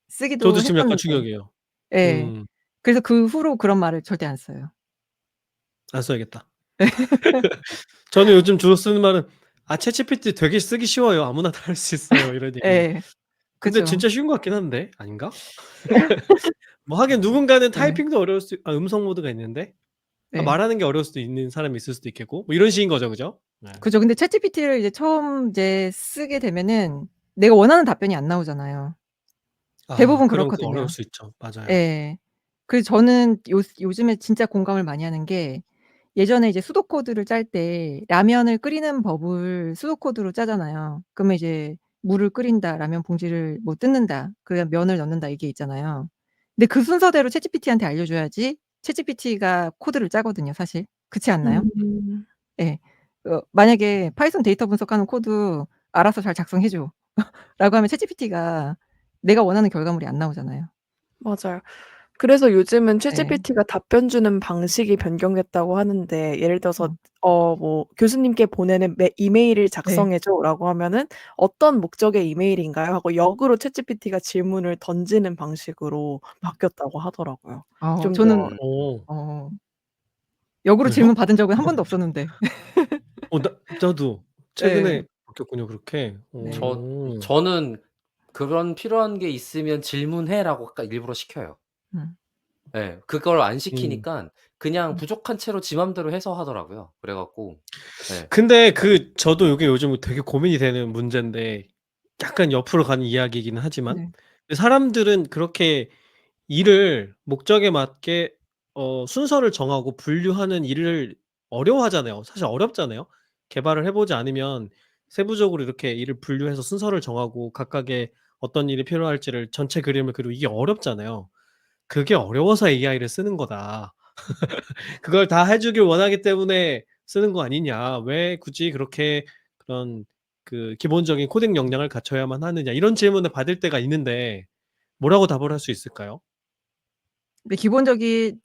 쓰기도 지금 약간 했었는데. 충격이에요. 예. 음. 그래서 그 후로 그런 말을 절대 안 써요. 안 써야겠다. 저는 요즘 주로 쓰는 말은 "아 챗GPT 되게 쓰기 쉬워요. 아무나 다 할 수 있어요." 이런 얘기. 예. 근데 그죠. 진짜 쉬운 것 같긴 한데 아닌가? 뭐 하긴 누군가는 네. 타이핑도 어려울 수 음성 모드가 있는데 네. 말하는 게 어려울 수도 있는 사람이 있을 수도 있겠고 뭐 이런 식인 거죠. 그죠? 네. 그죠. 근데 챗GPT를 이제 처음 이제 쓰게 되면은 내가 원하는 답변이 안 나오잖아요. 아 대부분 그럼 그 어려울 그렇거든요. 수 있죠. 맞아요. 예. 그래서 저는 요즘에 진짜 공감을 많이 하는 게 예전에 이제 수도 코드를 짤 때 라면을 끓이는 법을 수도 코드로 짜잖아요. 그러면 이제 물을 끓인다, 라면 봉지를 뭐 뜯는다, 그다음 면을 넣는다 이게 있잖아요. 근데 그 순서대로 챗GPT한테 알려줘야지 챗GPT가 코드를 짜거든요 사실. 그렇지 않나요? 음. 예. 만약에 파이썬 데이터 분석하는 코드 알아서 잘 작성해 줘 라고 하면 챗GPT가 내가 원하는 결과물이 안 나오잖아요. 맞아요. 그래서 요즘은 네. 챗GPT가 답변 주는 방식이 변경됐다고 하는데 예를 들어서 어. 뭐 "교수님께 보내는 이메일을 네. 작성해 줘."라고 하면은 "어떤 목적의 이메일인가요?" 하고 역으로 챗GPT가 질문을 던지는 방식으로 바뀌었다고 하더라고요. 좀 저는 더 어. 어 역으로 그래요? 질문 받은 적은 한 번도 없었는데. 나도 예. 최근에 바뀌었군요 그렇게. 네. 저는 그런 필요한 게 있으면 "질문해."라고 아까 일부러 시켜요. 음. 예. 그걸 안 음. 시키니깐 그냥 음. 부족한 채로 지 맘대로 해서 하더라고요. 그래 갖고 예. 근데 저도 요게 요즘 되게 고민이 되는 문제인데 약간 옆으로 가는 이야기이기는 하지만 네. 사람들은 그렇게 일을 목적에 맞게 순서를 정하고 분류하는 일을 어려워하잖아요. 사실 어렵잖아요. 개발을 해 보지 않으면 세부적으로 이렇게 일을 분류해서 순서를 정하고 각각의 어떤 일이 필요할지를 전체 그림을 그리고 이게 어렵잖아요. 그게 어려워서 AI를 쓰는 거다. 그걸 다 해 주길 원하기 때문에 쓰는 거 아니냐. 왜 굳이 그렇게 그런 그 기본적인 코딩 역량을 갖춰야만 하느냐. 이런 질문을 받을 때가 있는데 뭐라고 답을 할 수 있을까요? 근데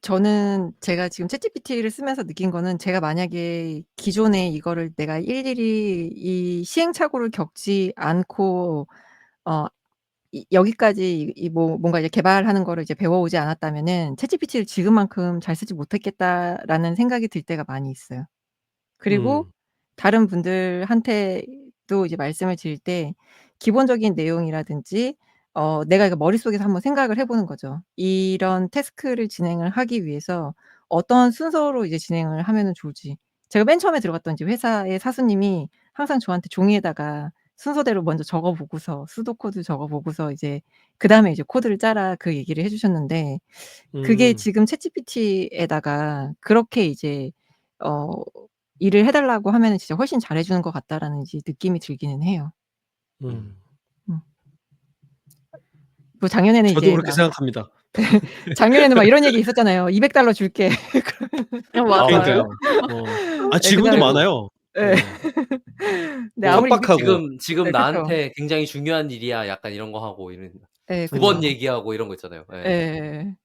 저는 제가 지금 챗GPT를 쓰면서 느낀 거는 제가 만약에 기존에 이거를 내가 일일이 이 시행착오를 겪지 않고 어 여기까지 뭔가 이제 개발하는 거를 이제 배워오지 않았다면은 '챗GPT를 지금만큼 잘 쓰지 못했겠다.'라는 생각이 들 때가 많이 있어요. 그리고 음. 다른 분들한테도 이제 말씀을 드릴 때 기본적인 내용이라든지 내가 이거 머릿속에서 한번 생각을 해 보는 거죠. 이런 태스크를 진행을 하기 위해서 어떤 순서로 이제 진행을 하면은 좋을지. 제가 맨 처음에 들어갔던 이제 회사의 사수님이 항상 저한테 종이에다가 순서대로 먼저 적어 보고서 수도 코드 적어 보고서 이제 "그다음에 이제 코드를 짜라." 그 얘기를 해 주셨는데 그게 음. 지금 챗GPT에다가 그렇게 이제 어 일을 해 달라고 하면은 진짜 훨씬 잘해 주는 것 같다라는 이제 느낌이 들기는 해요. 음. 음. 뭐 작년에는 저도 이제 그렇게 막 생각합니다. 작년에는 막 이런 얘기 있었잖아요. $200 줄게. 맞아요. 그러니까요. 어. 아 예 지금도 그다음에 그리고 많아요. 예. 예. 근데 뭐 아무리 척박하고. 지금 예 그쵸. 나한테 굉장히 중요한 일이야. 약간 이런 거 하고 이런 예 9번 그쵸. 얘기하고 이런 거 있잖아요. 예. 예예예.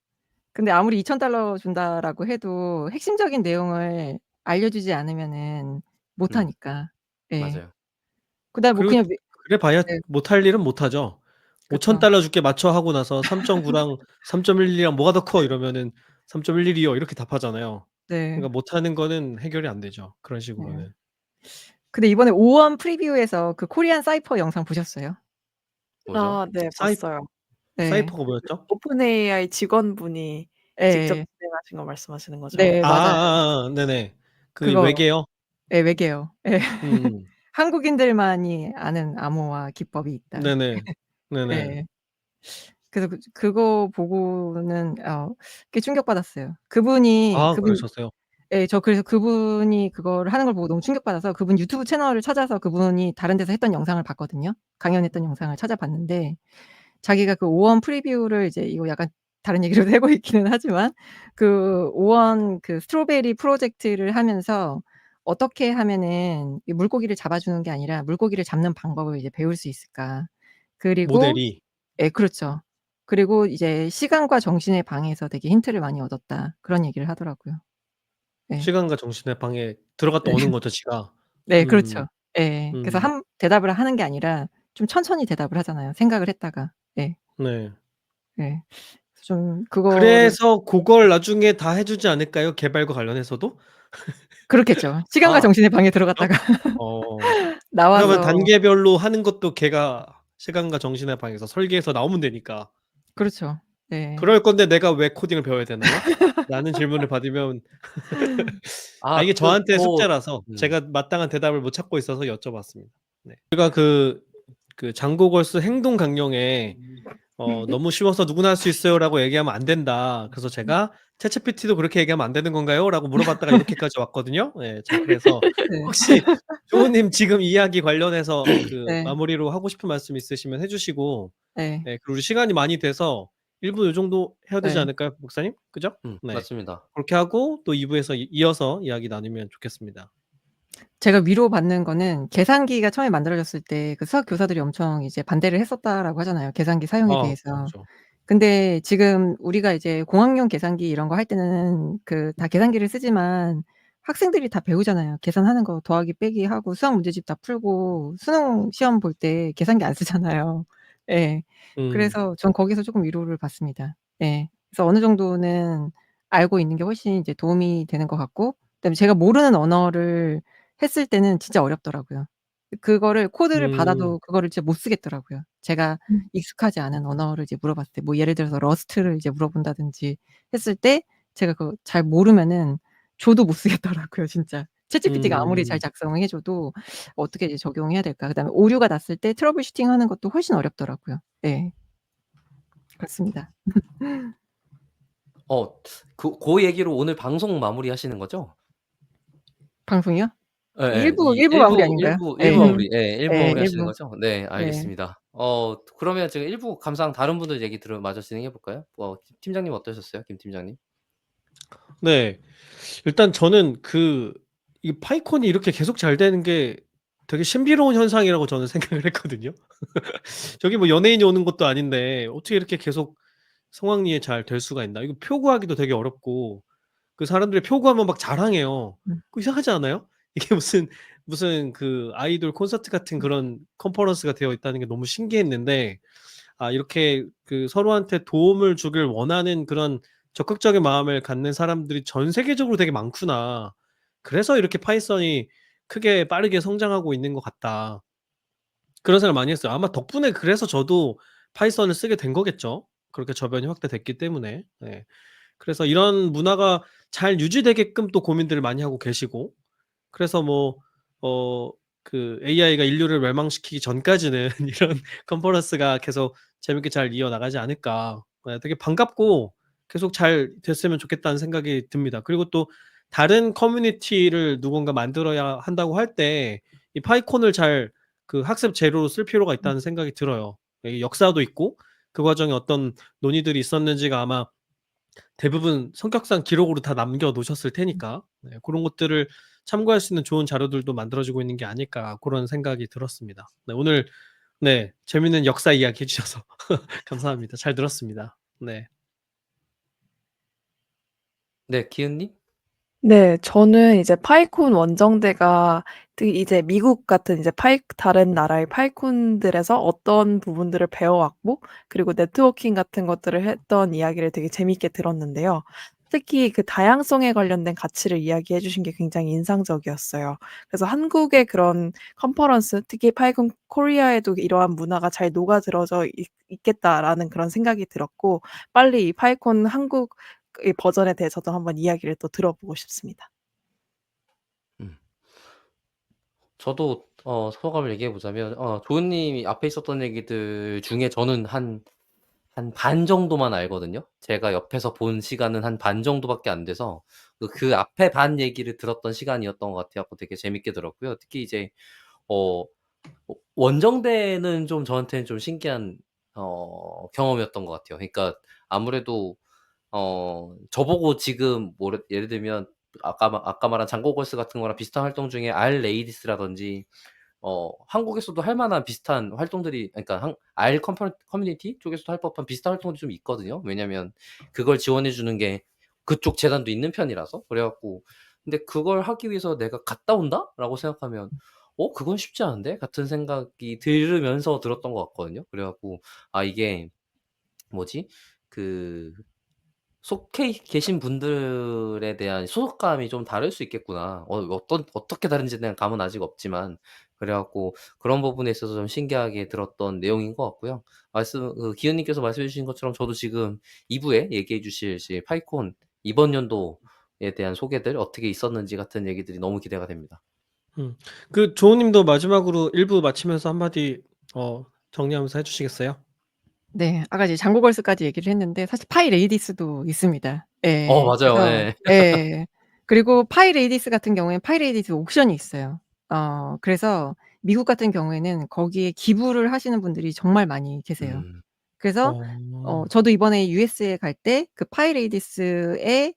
근데 아무리 $2,000 준다라고 해도 핵심적인 내용을 알려주지 않으면은 못 음. 하니까. 예. 맞아요. 그다음에 뭐 그리고 그냥 그래 봐야 네 못할 일은 못하죠. 그쵸. $5,000 줄게 맞춰 하고 나서 3.9랑 3.11이랑 뭐가 더 커 이러면은 3.11이요 이렇게 답하잖아요. 네. 그러니까 못하는 거는 해결이 안 되죠, 그런 네. 식으로는. 근데 이번에 5원 프리뷰에서 그 코리안 사이퍼 영상 보셨어요? 뭐죠? 아 네 사이 봤어요. 예. 사이퍼가 뭐였죠? 오픈 AI 직원분이 직접 예예. 진행하신 거 말씀하시는 거죠? 네 맞아요. 네네. 그 그거 외계어? 예 외계어. 예. 음음. 한국인들만이 아는 암호화 기법이 있다. 네네. 네네. 예. 그래서 그거 보고는 꽤 충격받았어요. 그분 그러셨어요? 예 저 그래서 그분이 그거를 하는 걸 보고 너무 충격받아서 그분 유튜브 채널을 찾아서 그분이 다른 데서 했던 영상을 봤거든요. 강연했던 영상을 찾아봤는데 자기가 그 5원 프리뷰를 이제 이거 약간 다른 얘기로 하고 있기는 하지만 그 5원 그 스트로베리 프로젝트를 하면서 어떻게 하면은 이 물고기를 잡아주는 게 아니라 물고기를 잡는 방법을 이제 배울 수 있을까. 그리고 모델이 예 그렇죠. 그리고 이제 "시간과 정신의 방에서 되게 힌트를 많이 얻었다." 그런 얘기를 하더라고요. 예. 시간과 정신의 방에 들어갔다 네. 오는 거죠, 지가. 네 음. 그렇죠. 예. 그래서 음. 대답을 하는 게 아니라 좀 천천히 대답을 하잖아요, 생각을 했다가. 예. 네. 예. 그래서 좀 그거를 그래서 고걸 나중에 다 해 주지 않을까요? 개발과 관련해서도? 그렇겠죠. 시간과 아 정신의 방에 그죠? 들어갔다가 어. 그러면 나와서 단계별로 하는 것도 걔가 시간과 정신의 방에서 설계해서 나오면 되니까. 그렇죠. 네. 그럴 건데 '내가 왜 코딩을 배워야 되나요?' 라는 질문을 받으면 이게 저한테 뭐 숙제라서 제가 마땅한 대답을 못 찾고 있어서 여쭤봤습니다. 네. 제가 그 장고걸스 행동 강령에 "너무 쉬워서 누구나 할 수 있어요."라고 얘기하면 안 된다. 그래서 제가 "챗GPT도 그렇게 얘기하면 안 되는 건가요?"라고 물어봤다가 이렇게까지 왔거든요. 예. 자 그래서 네. 혹시 조우님 지금 이야기 관련해서 그 네. 마무리로 하고 싶은 말씀 있으시면 해 주시고 네. 예 그리고 시간이 많이 돼서 1부 요 정도 해야 되지 네. 않을까요, 목사님? 그죠? 네. 맞습니다. 그렇게 하고 또 2 부에서 이어서 이야기 나누면 좋겠습니다. 제가 위로받는 거는 계산기가 처음에 만들어졌을 때 그 수학 교사들이 엄청 이제 반대를 했었다라고 하잖아요, 계산기 사용에 대해서. 그렇죠. 근데 지금 우리가 이제 공학용 계산기 이런 거 할 때는 그 다 계산기를 쓰지만 학생들이 다 배우잖아요. 계산하는 거 더하기 빼기 하고 수학 문제집 다 풀고 수능 시험 볼 때 계산기 안 쓰잖아요. 예. 음. 그래서 전 거기서 쪼끔 위로를 받습니다. 예. 그래서 어느 정도는 알고 있는 게 훨씬 이제 도움이 되는 것 같고 그다음에 제가 모르는 언어를 했을 때는 진짜 어렵더라고요. 그거를 코드를 음. 받아도 그거를 진짜 못 쓰겠더라고요. 제가 익숙하지 않은 언어를 이제 물어봤을 때 뭐 예를 들어서 러스트를 이제 물어본다든지 했을 때 제가 그거 잘 모르면은 줘도 못 쓰겠더라고요 진짜. 챗GPT가 아무리 잘 음. 작성을 해 줘도 어떻게 이제 적용해야 될까. 그다음에 오류가 났을 때 트러블 슈팅하는 것도 훨씬 어렵더라고요. 예. 그렇습니다. 고 얘기로 오늘 방송 마무리하시는 거죠? 방송이요? 예예. 1부 이 1부 마무리 아닌가요? 예. 일부 마무리 예 1부 예 마무리하시는 1부. 거죠? 네 네. 알겠습니다. 그러면 지금 일부 감사한 다른 분들 얘기 마저 진행해 볼까요? 팀장님 어떠셨어요? 김 팀장님? 네. 일단 저는 이 파이콘이 이렇게 계속 잘 되는 게 되게 신비로운 현상이라고 저는 생각을 했거든요. 저기 뭐 연예인이 오는 것도 아닌데 어떻게 이렇게 계속 성황리에 잘 될 수가 있나? 이거 표구하기도 되게 어렵고 그 사람들이 표구하면 막 자랑해요. 그거 이상하지 않아요? 이게 무슨 그 아이돌 콘서트 같은 그런 컨퍼런스가 되어 있다는 게 너무 신기했는데 이렇게 그 서로한테 도움을 주길 원하는 그런 적극적인 마음을 갖는 사람들이 전 세계적으로 되게 많구나. 그래서 이렇게 파이썬이 크게 빠르게 성장하고 있는 것 같다. 그런 생각을 많이 했어요. 아마 덕분에 그래서 저도 파이썬을 쓰게 된 거겠죠. 그렇게 저변이 확대됐기 때문에. 네. 그래서 이런 문화가 잘 유지되게끔 또 고민들을 많이 하고 계시고, 그래서 뭐 AI가 인류를 멸망시키기 전까지는 이런 컨퍼런스가 계속 재밌게 잘 이어나가지 않을까. 네, 되게 반갑고 계속 잘 됐으면 좋겠다는 생각이 듭니다. 그리고 또 다른 커뮤니티를 누군가 만들어야 한다고 할 때 이 파이콘을 잘 학습 재료로 쓸 필요가 있다는 생각이 들어요. 이게 역사도 있고 그 과정에 어떤 논의들이 있었는지가 아마 대부분 성격상 기록으로 다 남겨 놓으셨을 테니까 그런 것들을 참고할 수 있는 좋은 자료들도 만들어지고 있는 게 아닐까 그런 생각이 들었습니다. 네, 오늘 재밌는 역사 이야기 해주셔서 감사합니다. 잘 들었습니다. 네. 네, 기은님? 네. 저는 이제 파이콘 원정대가 이제 미국 같은 이제 다른 나라의 파이콘들에서 어떤 부분들을 배워왔고 그리고 네트워킹 같은 것들을 했던 이야기를 되게 재밌게 들었는데요. 특히 그 다양성에 관련된 가치를 이야기해 주신 게 굉장히 인상적이었어요. 그래서 한국의 그런 컨퍼런스, 특히 파이콘 코리아에도 이러한 문화가 잘 녹아들어져 있겠다라는 그런 생각이 들었고 빨리 이 파이콘 한국 이 버전에 대해서도 한번 이야기를 또 들어보고 싶습니다. 음. 저도 소감을 얘기해 보자면 조은 님이 앞에 있었던 얘기들 중에 저는 한 반 정도만 알거든요. 제가 옆에서 본 시간은 한 반 정도밖에 안 돼서 그 앞에 반 얘기를 들었던 시간이었던 것 같아 갖고 되게 재밌게 들었고요. 특히 이제 어 원정대는 좀 저한테는 좀 신기한 경험이었던 것 같아요. 그러니까 아무래도 저보고 지금 예를 들면 아까 말한 장고걸스 같은 거랑 비슷한 활동 중에 R-Ladies라든지 한국에서도 할 만한 비슷한 활동들이, 그러니까 커뮤니티 쪽에서도 할 법한 비슷한 활동들이 좀 있거든요. 왜냐면 그걸 지원해 주는 게 그쪽 재단도 있는 편이라서. 그래 갖고 근데 그걸 하기 위해서 '내가 갔다 온다?'라고 생각하면 '그건 쉽지 않은데?' 같은 생각이 들으면서 들었던 것 같거든요. 그래 갖고 이게 뭐지? 그 속해 계신 분들에 대한 소속감이 좀 다를 수 있겠구나. 어떻게 다른지는 감은 아직 없지만 그래 갖고 그런 부분에 있어서 좀 신기하게 들었던 내용인 것 같고요. 기현 님께서 말씀해 주신 것처럼 저도 지금 2 부에 얘기해 주실 파이콘 이번 연도에 대한 소개들 어떻게 있었는지 같은 얘기들이 너무 기대가 됩니다. 조은 님도 마지막으로 1부 마치면서 한마디 정리하면서 해 주시겠어요? 네. 아까 이제 장고걸스까지 얘기를 했는데 사실 파이레이디스도 있습니다. 맞아요. 그래서 예. 그리고 파이레이디스 같은 경우에는 파이레이디스 옥션이 있어요. 그래서 미국 같은 경우에는 거기에 기부를 하시는 분들이 정말 많이 계세요. 음. 그래서 저도 이번에 US에 갈 때 그 파이레이디스의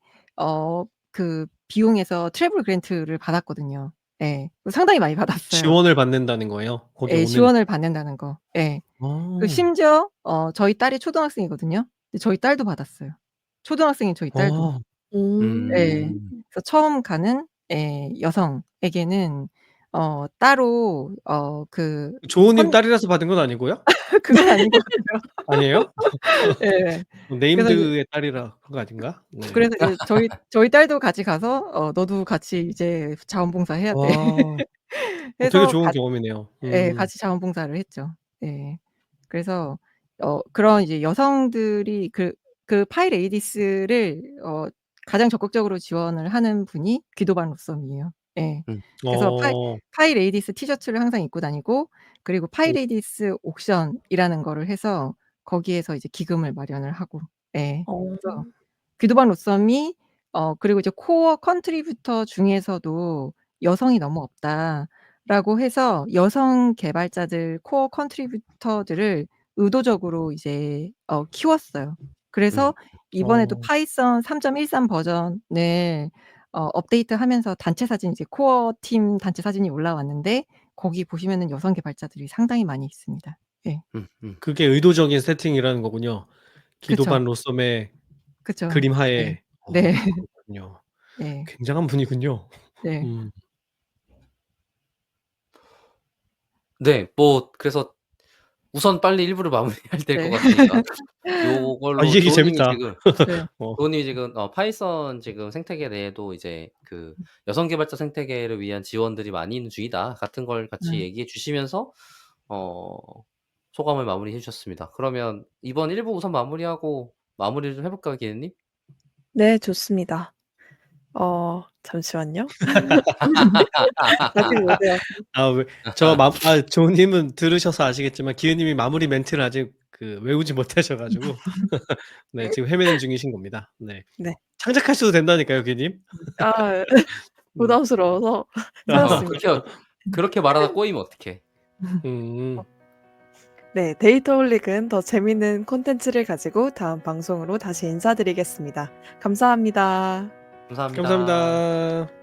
그 비용에서 트래블 그랜트를 받았거든요. 상당히 많이 받았어요. 지원을 받는다는 거예요? 거기 오는. 지원을 받는다는 거. 그 아. 심지어 저희 딸이 초등학생이거든요. 근데 저희 딸도 받았어요. 초등학생인 저희 딸도. 아. 음. 그래서 처음 가는 여성에게는 따로 조은 님 펀 딸이라서 받은 건 아니고요? 그건 아닌 것 같아요. 아니에요? 예. 그래서 이제 네임드의 딸이라 그런 거 아닌가? 네. 그래서 이제 저희 딸도 같이 가서 "너도 같이 이제 자원봉사 해야 돼." 와. 되게 해서 좋은 경험이네요. 같이 자원봉사를 했죠. 그래서 그런 이제 여성들이 그 파이레이디스를 가장 적극적으로 지원을 하는 분이 귀도반 로썸이에요. 음. 그래서 어. 파이레이디스 티셔츠를 항상 입고 다니고 그리고 오. 파이레이디스 옥션이라는 거를 해서 거기에서 이제 기금을 마련을 하고 어. 그래서 귀도반 로썸이 그리고 이제 코어 컨트리뷰터 중에서도 여성이 너무 없다. 라고 해서 여성 개발자들 코어 컨트리뷰터들을 의도적으로 이제 키웠어요. 그래서 이번에도 어. 파이썬 3.13 버전을 업데이트하면서 단체 사진 이제 코어 팀 단체 사진이 올라왔는데 거기 보시면은 여성 개발자들이 상당히 많이 있습니다. 예. 그게 의도적인 세팅이라는 거군요. 기도반 그쵸. 로썸의 그쵸. 그림 네. 하에. 네. 그렇군요. 네. 굉장한 분이군요. 네. 네. 뭐 그래서 우선 빨리 1 부를 마무리해야 될 것 네. 같으니까 아, 요걸로 이 얘기 조우님이 재밌다. 지금 네. 조우님이 지금 파이썬 지금 생태계 내에도 이제 그 여성 개발자 생태계를 위한 지원들이 많이 있는 중이다 같은 걸 같이 얘기해 주시면서 소감을 마무리해 주셨습니다. 그러면 이번 1부 우선 마무리하고 마무리를 좀 해 볼까요, 기회님? 네, 좋습니다. 잠시만요. 아직 못 외웠어요. 조우님은 들으셔서 아시겠지만 기회님이 마무리 멘트를 아직 외우지 못하셔 가지고 네, 지금 헤매는 중이신 겁니다. 네. 네. 창작하셔도 된다니까요, 기회님. 아, 부담스러워서 그렇게 그렇게 말하다 꼬이면 어떡해. 네, 데이터홀릭은 더 재밌는 콘텐츠를 가지고 다음 방송으로 다시 인사드리겠습니다. 감사합니다. 감사합니다. 감사합니다.